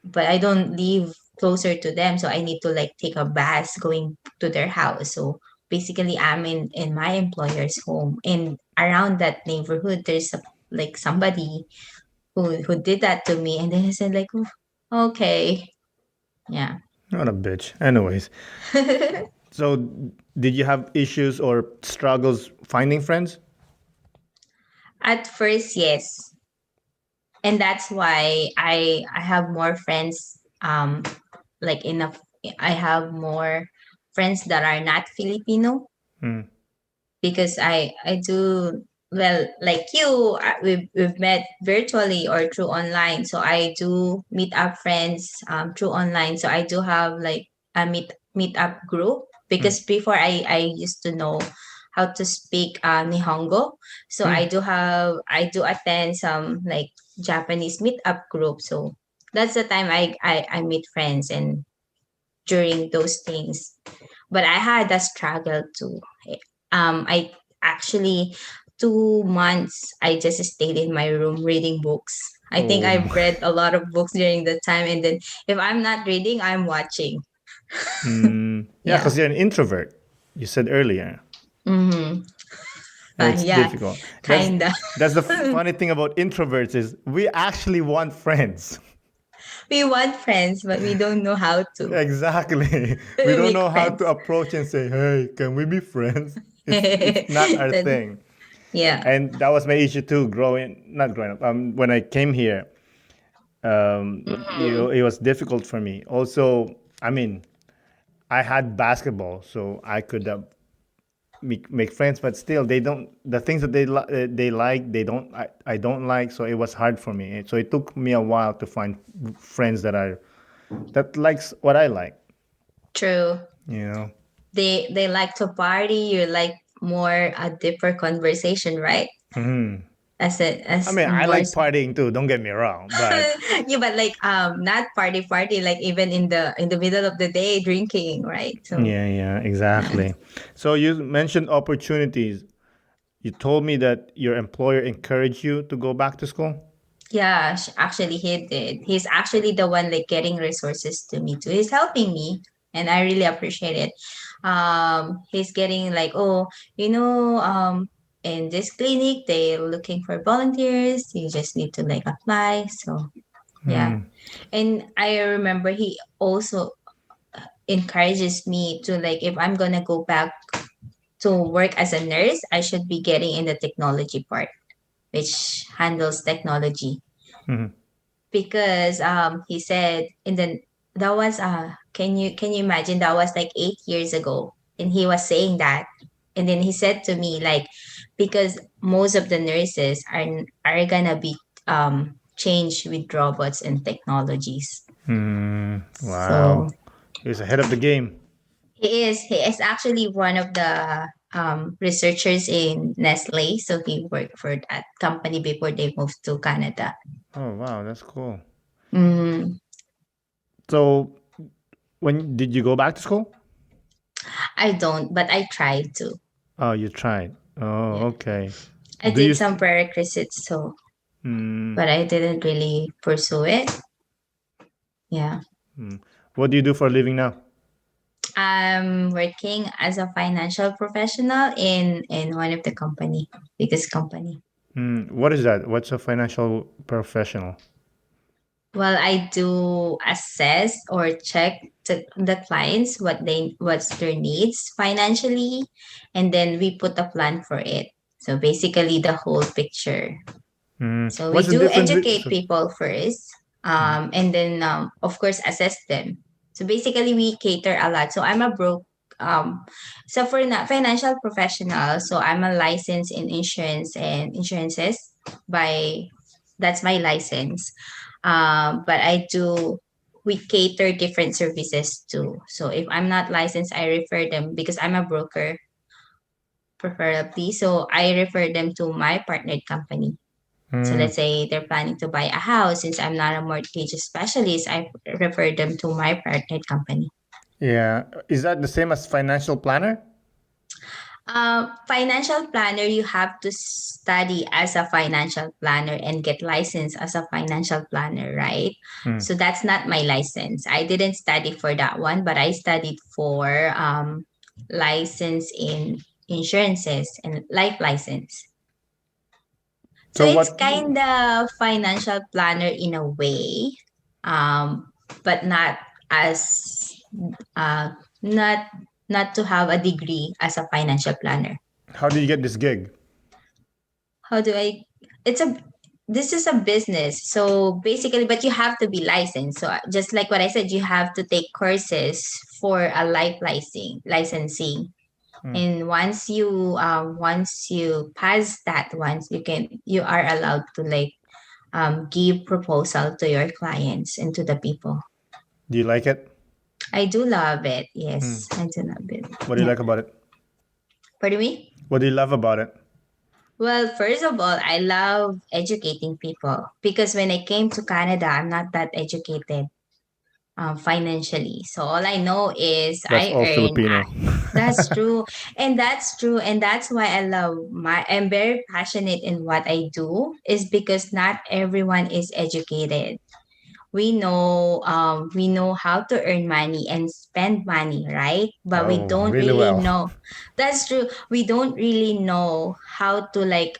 But I don't live closer to them, so I need to like take a bus going to their house. So basically I'm in my employer's home, and around that neighborhood there's like somebody who did that to me, and then I said like, "Oh, okay, yeah." Not a bitch. Anyways, so did you have issues or struggles finding friends? At first, yes, and that's why I have more friends, like enough, I have more friends that are not Filipino, because I do, well, like you, we've met virtually or through online. So I do meet up friends through online. So I do have like a meet up group, because before I used to know how to speak Nihongo. So I do attend some like Japanese meet up group. So that's the time I meet friends, and during those things. But I had a struggle too. I actually 2 months I just stayed in my room reading books. I think Oh, I've read a lot of books during the time, and then if I'm not reading, I'm watching. yeah, Yeah. because you're an introvert. You said earlier. Mm-hmm. It's Yeah, difficult. kinda. That's the funny thing about introverts is we actually want friends. We want friends, but we don't know how to Exactly. We don't make know how to friends. approach and say, "Hey, can we be friends?" It's not our thing. Yeah. And that was my issue too. Not growing up. When I came here, Mhm. it was difficult for me. Also, I mean, I had basketball, so I could make friends, but still, they don't. The things that they like, I don't like. So it was hard for me. So it took me a while to find friends that likes what I like. True. You know. They like to party. You like more a deeper conversation, right? I as mean, I more like partying too. Don't get me wrong, but yeah, but like not party like even in the middle of the day drinking, right? So yeah, yeah, yeah. exactly. So you mentioned opportunities. You told me that your employer encouraged you to go back to school. Yeah, actually he did. He's actually the one like getting resources to me too. He's helping me and I really appreciate it. He's getting like, oh, you know, in this clinic they're looking for volunteers. You just need to like apply. So yeah. Hmm. And I remember he also encourages me to like if I'm gonna go back to work as a nurse, I should be getting in the technology part, which handles technology Hmm. because he said in the that was can you imagine that was like 8 years ago and he was saying that and then he said to me like because most of the nurses are gonna be changed with robots and technologies. Hmm. Wow. So He's ahead of the game. he is actually one of the researchers in Nestle, so he worked for that company before they moved to Canada. Oh, wow, that's cool. Mm, So, when did you go back to school? I don't, but I tried to. Oh, you tried. Yeah. Oh, okay. I Do you? did some prerequisites, so Hmm. but I didn't really pursue it. Yeah. Hmm. What do you do for a living now? I'm working as a financial professional in one of the company, biggest company. Hmm. What is that? What's a financial professional? Well, I do assess or check the clients what's their needs financially, and then we put a plan for it. So basically, the whole picture. Hmm. So we What's the do difference? educate people first, Mhm. and then of course assess them. So basically, we cater a lot. So I'm a broke. Um, so for financial professional, so I'm a license in insurance and insurances by that's my license. But I do we cater different services too. So if I'm not licensed, I refer them because I'm a broker preferably. So I refer them to my partnered company. So Hmm. let's say they're planning to buy a house. Since I'm not a mortgage specialist, I refer them to my partnered company. Yeah. Is that the same as financial planner? Financial planner, you have to study as a financial planner and get licensed as a financial planner, right? Hmm. So that's not my license. I didn't study for that one, but I studied for license in insurances and life license. So So it's what? kind of financial planner in a way, but not as uh, not not to have a degree as a financial planner. How do you get this gig? How do I? It's a this is a business, so basically, but you have to be licensed. So just like what I said, you have to take courses for a life licensing. Hmm. And once you pass that once you are allowed to like give proposal to your clients and to the people. Do you like it? I do love it. Hmm. Yes, I do love it. What do you Yeah. like about it? Pardon me? What do you love about it? Well, first of all, I love educating people because when I came to Canada, I'm not that educated financially. So all I know is That's I all earn. Filipino. That's true. And that's true. And that's why I'm very passionate in what I do is because not everyone is educated. We know how to earn money and spend money, right? But we Oh, don't really really well. know. That's true. We don't really know how to like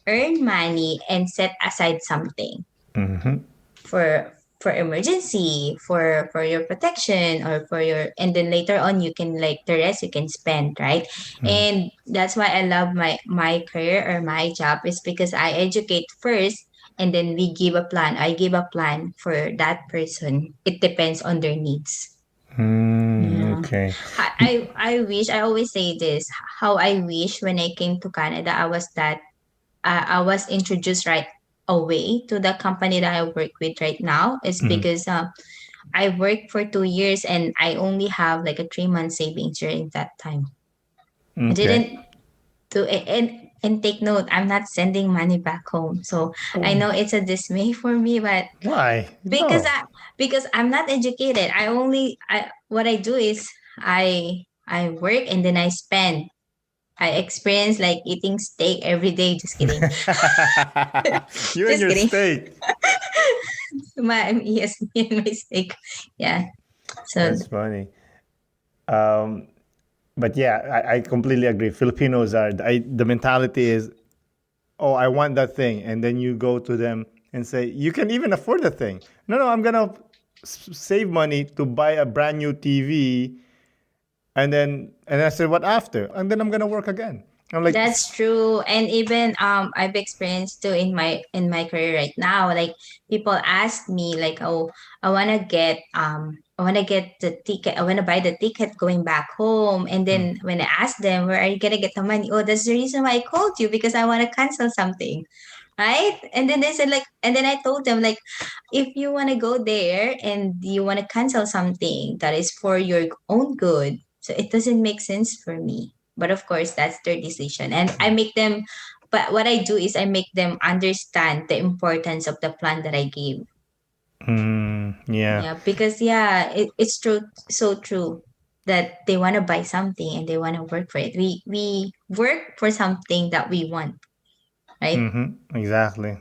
earn money and set aside something Hmm. for emergency, for your protection or for your and then later on you can like the rest you can spend, right? And that's why I love my career or my job is because I educate first and then I give a plan for that person. It depends on their needs. Mm, Yeah. okay. I wish I always say this how I wish when I came to Canada I was introduced right away to the company that I work with right now is Mhm. because I worked for 2 years and I only have like a 3 month savings during that time. I Okay. didn't do it, and And take note, I'm not sending money back home. So I Oh, know it's a dismay for me, but why? because No. I because I'm not educated. I what I do is I work and then I spend. I experience like eating steak every day. Just kidding. You and Just your kidding. steak. Yes, me and my steak. Yeah. So That's funny. Um, but yeah, I completely agree. Filipinos are the mentality is, oh, I want that thing, and then you go to them and say, you can even afford the thing. No, no, I'm gonna save money to buy a brand new TV, and I said, what after? And then I'm gonna work again. I'm like, that's true. And even I've experienced too in my career right now. Like people ask me like, oh, I wanna get the ticket, I wanna buy the ticket going back home. And mm, then when I ask them where are you gonna get the money? Oh, that's the reason why I called you because I wanna cancel something. Right? And then they said like and then I told them like if you wanna go there and you wanna cancel something that is for your own good, so it doesn't make sense for me. But of course, that's their decision. And I make them, but what I do is I make them understand the importance of the plan that I gave. yeah. Yeah, because yeah, it's true, so true that they want to buy something and they want to work for it. We work for something that we want, right? Exactly.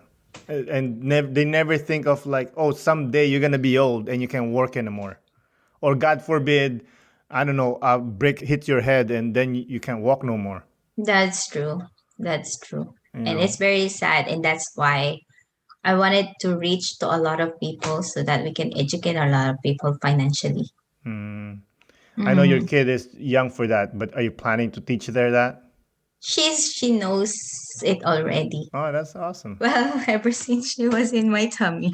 And they never think of like, oh, someday you're gonna be old and you can't work anymore, or God forbid, I don't know, a brick hits your head and then you can't walk no more. That's true. That's true. You And know. it's very sad, and that's why I wanted to reach to a lot of people so that we can educate a lot of people financially. I know your Mm. kid is young for that, but are you planning to teach her that? She knows it already. Oh, that's awesome. Well, ever since she was in my tummy.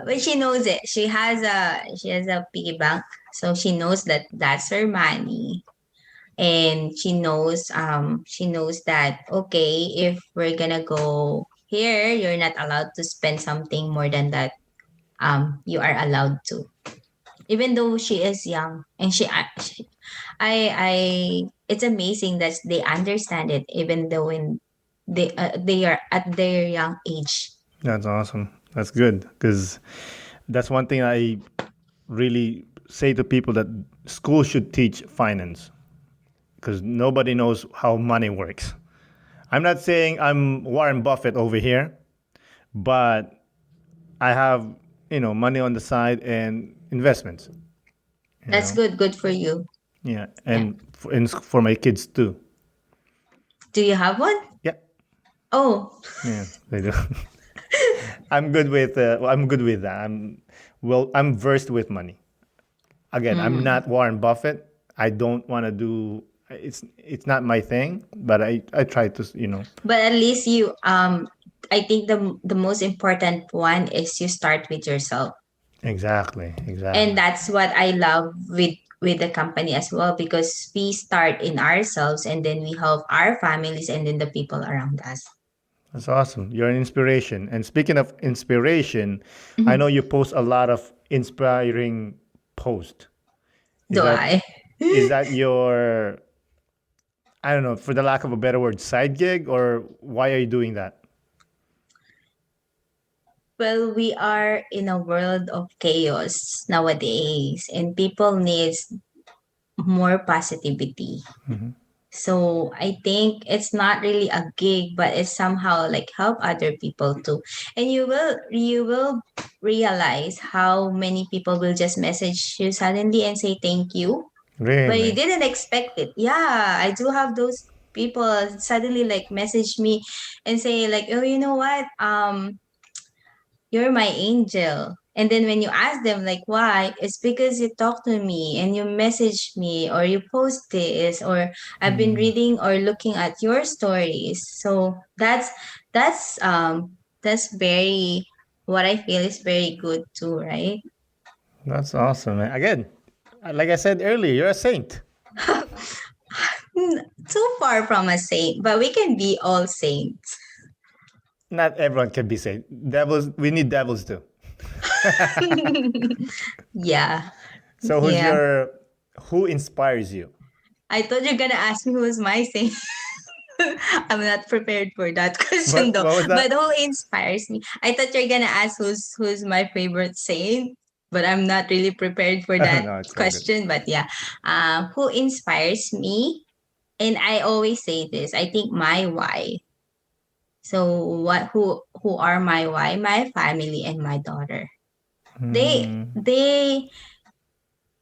But she knows it. She has a piggy bank, so she knows that that's her money, and she knows that okay, if we're gonna go here, you're not allowed to spend something more than that. You are allowed to, even though she is young, and I it's amazing that they understand it, even though when they are at their young age. That's awesome. That's good because that's one thing I really say to people that school should teach finance because nobody knows how money works. I'm not saying I'm Warren Buffett over here, but I have money on the side and investments. You That's know, good for you. yeah, Yeah. and for my kids too. Do you have one? Yeah, Oh, yeah, they do. I'm good with that. I'm versed with money. Again, I'm mm. not Warren Buffett. I don't want to do. It's not my thing, but I try to. But at least you I think the most important one is you start with yourself. Exactly, And exactly. that's what I love with the company as well, because we start in ourselves and then we help our families and then the people around us. That's awesome. You're an inspiration. And speaking of inspiration, I know Mhm. you post a lot of inspiring posts. Is Do that I? is that your, I don't know, for the lack of a better word, side gig, or why are you doing that? Well, we are in a world of chaos nowadays, and people needs more positivity. So I think it's not really a gig, but it's somehow like help other people too. And you will realize how many people will just message you suddenly and say thank you, but you Really? didn't expect it. Yeah, I do have those people suddenly like message me and say like, oh, you know what? You're my angel. And then when you ask them like why, it's because you talk to me and you message me or you post this or I've been reading or looking at your stories. So that's very what I feel is very good too, right? That's awesome, man. Again, like I said earlier, you're a saint. Too far from a saint, but we can be all saints. Not everyone can be saint. Devils, we need devils too. Yeah. So Yeah. who inspires you? I thought you're gonna ask me who's my saint. I'm not prepared for that question What though. what was But that? who inspires me? I thought you're gonna ask who's my favorite saint, but I'm not really prepared for that No, it's all good. question. But yeah, who inspires me? And I always say this. I think my why. So what? Who are my why? My family and my daughter. Mm, They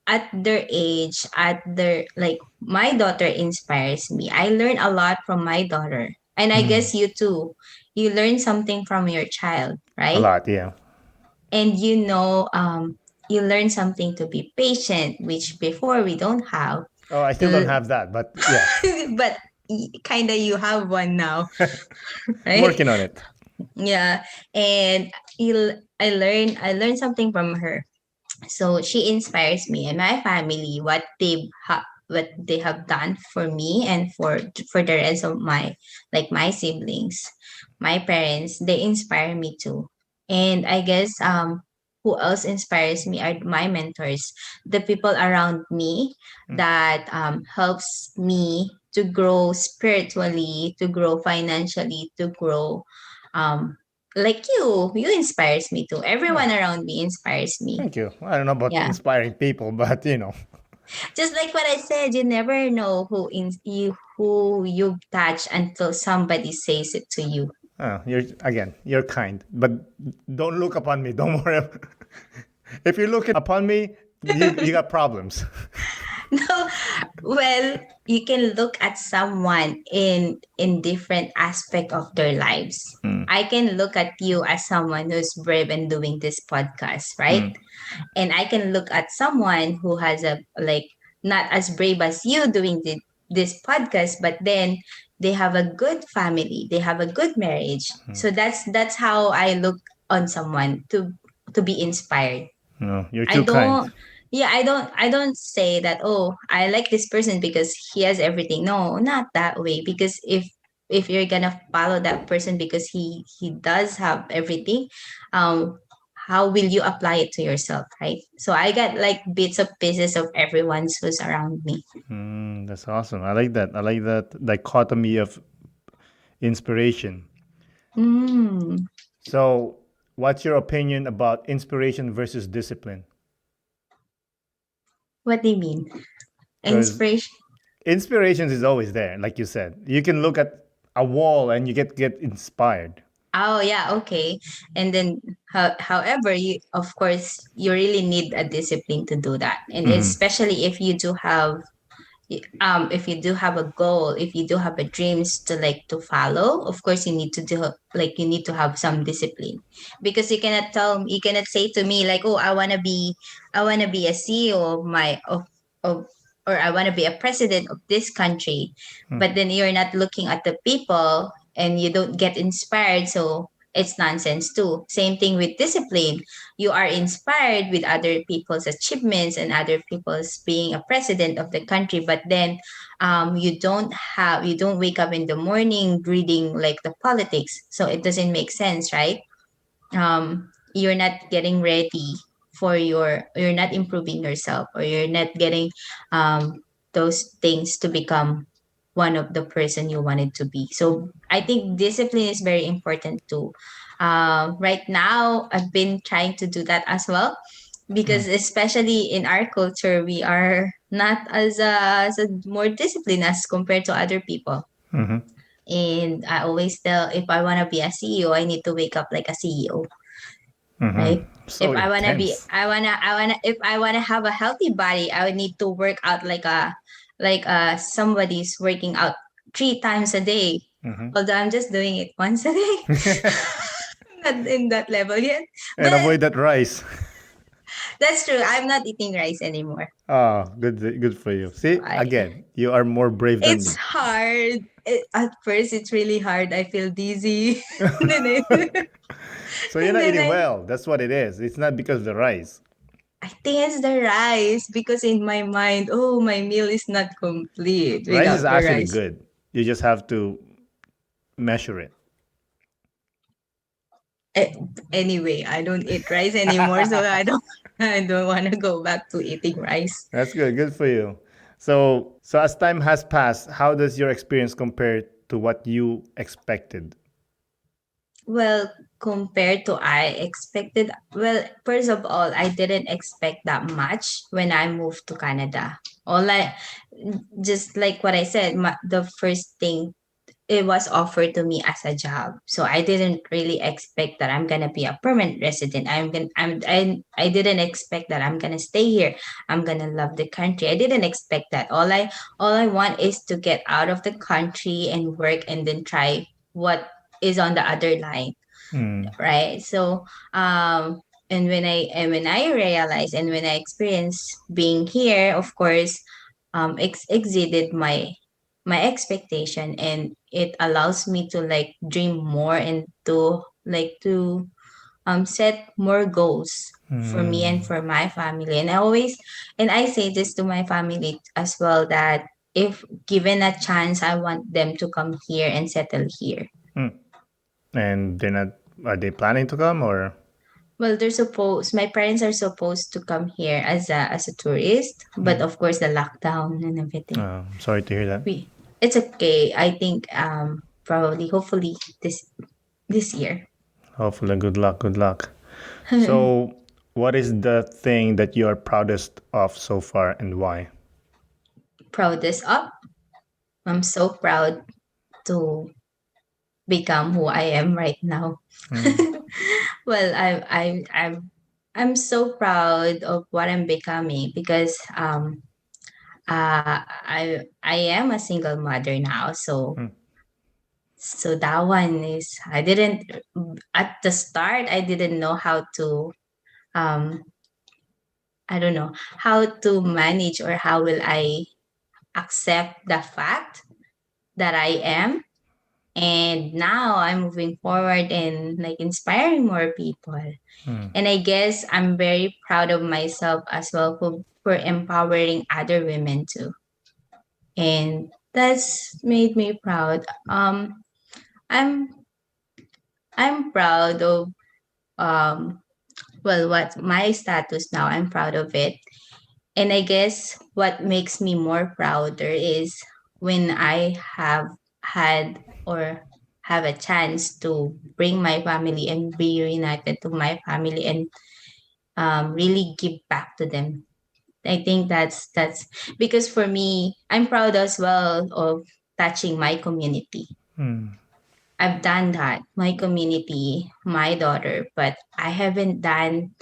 at their age, at their like my daughter inspires me. I learn a lot from my daughter. And I mm. guess you too. You learn something from your child, A right? lot, yeah. And you learn something to be patient, which before we don't have. Oh, I still don't You- have that, but yeah, but kind of you have one now, I'm right? working on it. Yeah. And I learned something from her. So she inspires me and my family, what they have done for me and for the rest of my, like my siblings, my parents. They inspire me too. And I guess who else inspires me are my mentors, the people around me Mm. that helps me to grow spiritually, to grow financially, to grow um like you inspires me too. Yeah, Everyone around me inspires me. thank you. I don't know about Yeah, inspiring people, but just like what I said, you never know who you touch until somebody says it to you. you're kind, but don't look upon me. Don't worry. If you're looking upon me, you got problems. No, well, you can look at someone in different aspect of their lives. Mm, I can look at you as someone who's brave and doing this podcast, right? mm, And I can look at someone who has a like not as brave as you doing this podcast, but then they have a good family, they have a good marriage. mm. So that's how I look on someone to be inspired. No, you're I too kind. don't yeah, I don't say that, oh, I like this person because he has everything. No, not that way. Because if you're gonna follow that person because he does have everything, um how will you apply it to yourself, right? So I got like bits of pieces of everyone's who's around me. That's awesome. I like that. I like that dichotomy of inspiration. Mm, So, what's your opinion about inspiration versus discipline? what do you mean? Because Inspiration. inspirations is always there, like you said. You can look at a wall and you get inspired. Oh yeah, okay. And then however, you of course you really need a discipline to do that. And Hmm. especially if you do have a goal, if you do have a dreams to like to follow, of course you need to do like you need to have some discipline. Because you cannot say to me like, oh, I want to be a CEO of or I want to be a president of this country, but then you're not looking at the people and you don't get inspired. So it's nonsense too. Same thing with discipline. You are inspired with other people's achievements and other people's being a president of the country, but then you don't wake up in the morning reading like the politics, so it doesn't make sense, right? You're not getting ready you're not improving yourself, or you're not getting um, those things to become one of the person you wanted to be. So I think discipline is very important too. Right now I've been trying to do that as well, because especially in our culture we are not as a more disciplined as compared to other people. Hmm. And I always tell, if I want to be a CEO, I need to wake up like a CEO, Hmm. right? So If I want to be intense. if I want to have a healthy body, I would need to work out like somebody's working out 3 times a day, Hmm. although I'm just doing it once a day. Not in that level yet, And but avoid that rice. that's true. I'm not eating rice anymore. Oh, good for you. See, I, again, you are more brave than it's me. hard. At first, it's really hard. I feel dizzy. and then So you're and not then eating I, well. That's what it is. It's not because of the rice. I think it's the rice, because in my mind, oh, my meal is not complete Rice is without the actually rice. good. You just have to measure it. Eh, Anyway, I don't eat rice anymore, so I don't I don't want to go back to eating rice. That's good. Good for you. So as time has passed, how does your experience compare to what you expected? Well, compared to I expected, well, first of all, I didn't expect that much when I moved to Canada. All I, just like what I said, the first thing, it was offered to me as a job. So I didn't really expect that I'm gonna be a permanent resident. I didn't expect that I'm gonna stay here. I'm gonna love the country. I didn't expect that. All I want is to get out of the country and work and then try what is on the other line, Mm. right? So and when I realized and when I experienced being here, of course, exceeded my expectation, and it allows me to like dream more and to set more goals for me and Mm. for my family. And I say this to my family as well, that if given a chance, I want them to come here and settle here. Mm. And they're not. Are they planning to come or? Well, my parents are supposed to come here as a tourist, but Mm. of course the lockdown and everything. Sorry to hear that. It's okay. I think probably hopefully this year. Hopefully, good luck. Good luck. So, what is the thing that you are proudest of so far, and why? Proudest of, I'm so proud to become who I am right now. Mm. Well, I'm so proud of what I'm becoming because I am a single mother now. So Mm. so that one is, I didn't, at the start I didn't know how to um I don't know how to manage, or how will I accept the fact that I am. And now I'm moving forward and like inspiring more people. Mm. And I guess I'm very proud of myself as well for empowering other women too. And that's made me proud. I'm I'm proud of um what my status now. I'm proud of it. And I guess what makes me more prouder is when I had or have a chance to bring my family and be reunited to my family, and really give back to them. I think that's because for me, I'm proud as well of touching my community. Mm. I've done that, my community, my daughter, but I haven't done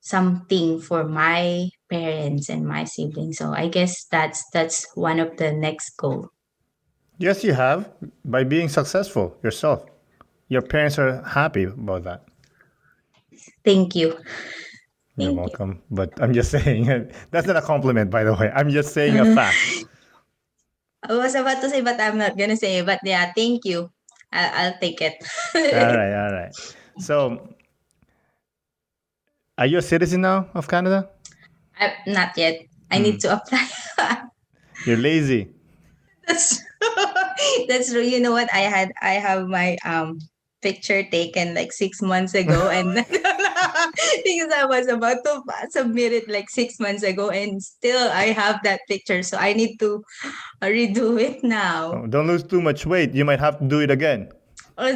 something for my parents and my siblings. So I guess that's one of the next goal. Yes, you have by being successful yourself. Your parents are happy about that. Thank you. You're Thank you. welcome. But I'm just saying, that's not a compliment, by the way. I'm just saying a fact. I was about to say, but I'm not gonna say. But yeah, thank you. I'll take it. All right, all right. So, are you a citizen now of Canada? Not yet. I need Hmm. to apply. You're lazy. That's that's true. You know what? I have my picture taken like 6 months ago, and because I was about to submit it like 6 months ago, and still I have that picture, so I need to redo it now. Oh, don't lose too much weight. You might have to do it again. Or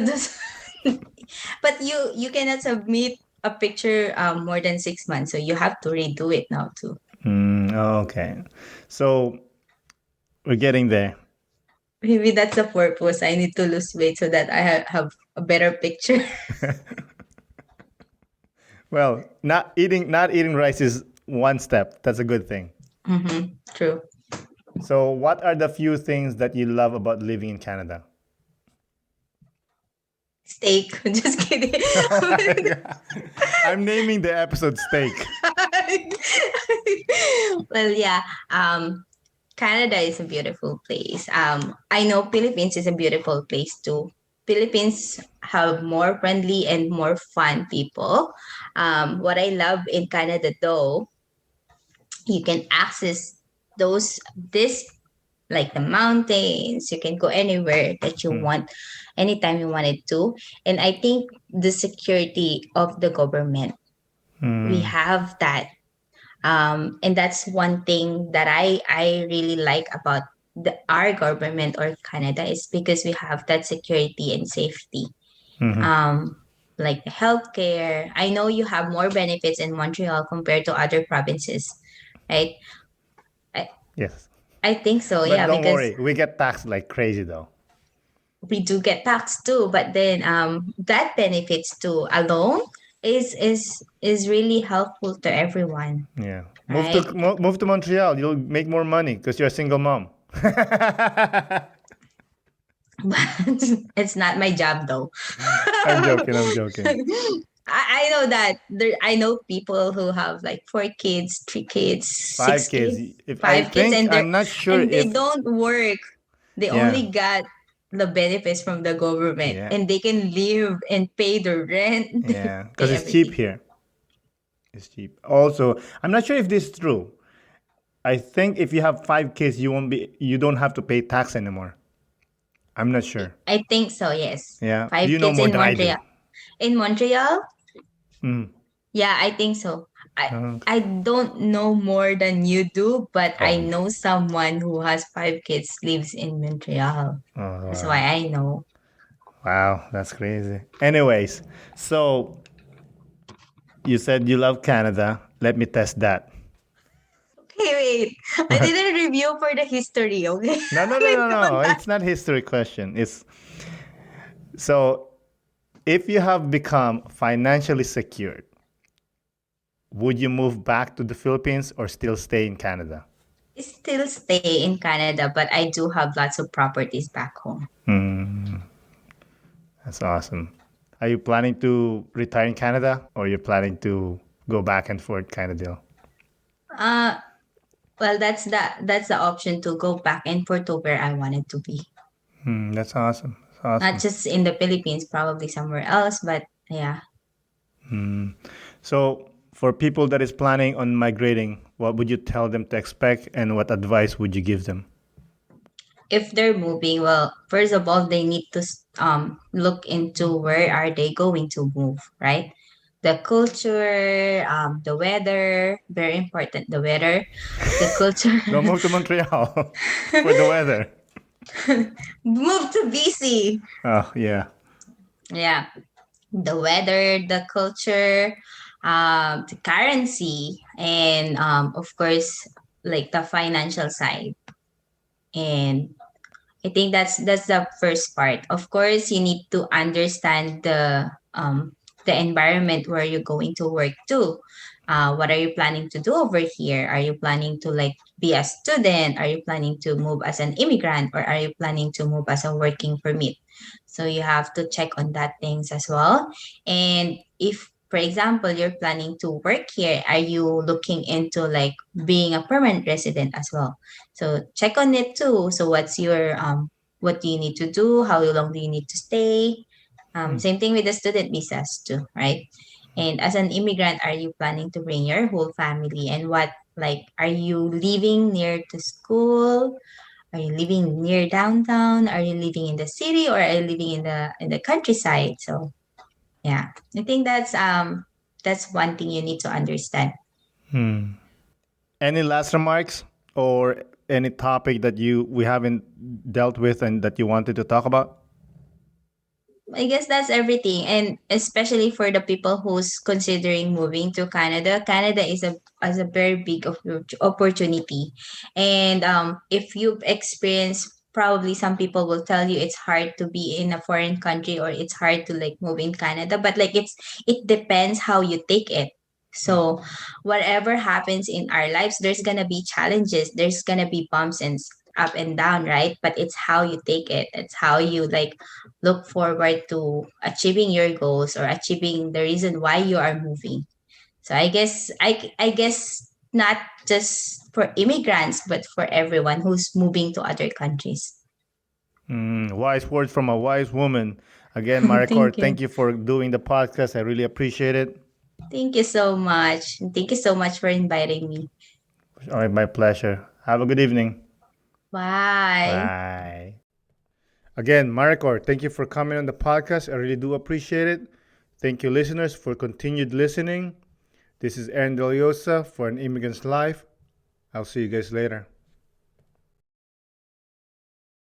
but you cannot submit a picture more than 6 months, so you have to redo it now too. Okay. So, we're getting there. Maybe that's the purpose. I need to lose weight so that I have a better picture. Well, not eating rice is one step. That's a good thing. True. So, what are the few things that you love about living in Canada? Steak. Just kidding. I'm naming the episode steak. Well, yeah. Canada is a beautiful place. I know Philippines is a beautiful place too. Philippines have more friendly and more fun people. What I love in Canada though, you can access those this like the mountains. You can go anywhere that you Hmm. want, anytime you wanted to. And I think the security of the government, we Hmm. have that. And that's one thing that I really like about our government or Canada is because we have that security and safety. Mm-hmm. Um, like the healthcare. I know you have more benefits in Montreal compared to other provinces, right? I, Yes. I think so, But yeah, don't because worry, we get taxed like crazy though. we do get taxed too, but then that benefits too alone is really helpful to everyone, Yeah. right? Move to Montreal. You'll make more money because you're a single mom. But it's not my job though. I'm joking. I'm joking. I know that I know people who have like 4 kids, 3 kids, Five six kids. kids, If I 5 kids, think and I'm not sure they if don't work. They yeah only got the benefits from the government, yeah and they can live and pay the rent, yeah because pay it's cheap everything. here. It's cheap. Also, I'm not sure if this is true. I think if you have 5 kids, you don't have to pay tax anymore. I'm not sure. I think so. Yes, Yeah, five you know kids more in than I do. Montreal. In Montreal, Mm. yeah, I think so. I Okay. I don't know more than you do, but I Oh, know someone who has 5 kids lives in Montreal. That's why wow. I know. Wow, that's crazy. Anyways, so you said you love Canada. Let me test that. Okay, wait. I didn't review for the history, okay? No, no, no, Let's no, do no. that. It's not history question. It's so if you have become financially secured, would you move back to the Philippines or still stay in Canada? Still stay in Canada, but I do have lots of properties back home. Hmm, that's awesome. Are you planning to retire in Canada or you're planning to go back and forth kind of deal? Uh well, that's the option to go back and forth to where I wanted to be. Hmm, that's awesome. That's Not awesome. just in the Philippines, probably somewhere else, but yeah. Hmm. So for people that is planning on migrating, what would you tell them to expect and what advice would you give them? If they're moving, well, first of all, they need to look into where are they going to move, right? The culture, the weather, very important. The weather, the culture. Don't move to Montreal for the weather. Move to BC. Oh, yeah. Yeah, the weather, the culture, the currency, and of course, like the financial side. And I think that's the first part. Of course, you need to understand the environment where you're going to work too. What are you planning to do over here? Are you planning to like be a student? Are you planning to move as an immigrant, or are you planning to move as a working permit? So you have to check on that things as well. And if, for example, you're planning to work here, are you looking into like being a permanent resident as well? So check on it too. So what's your what do you need to do? How long do you need to stay? Same thing with the student visas too, right? And as an immigrant, are you planning to bring your whole family? And what, like, are you living near to school? Are you living near downtown? Are you living in the city, or are you living in the countryside? So yeah, I think that's one thing you need to understand. Hmm. Any last remarks or any topic that we haven't dealt with and that you wanted to talk about? I guess that's everything, and especially for the people who's considering moving to Canada. Canada is a very big opportunity, and if you've experienced, probably some people will tell you it's hard to be in a foreign country, or it's hard to like move in Canada. But like it depends how you take it. So whatever happens in our lives, there's gonna be challenges. There's gonna be bumps and up and down, right? But it's how you take it. It's how you like look forward to achieving your goals or achieving the reason why you are moving. So I guess not just for immigrants, but for everyone who's moving to other countries. Wise words from a wise woman. Again, Maricor, Thank you. thank you for doing the podcast. I really appreciate it. Thank you so much. Thank you so much for inviting me. All right, my pleasure. Have a good evening. Bye. Bye. Again, Maricor, thank you for coming on the podcast. I really do appreciate it. Thank you, listeners, for continued listening. This is Aaron Deliosa for An Immigrant's Life. I'll see you guys later.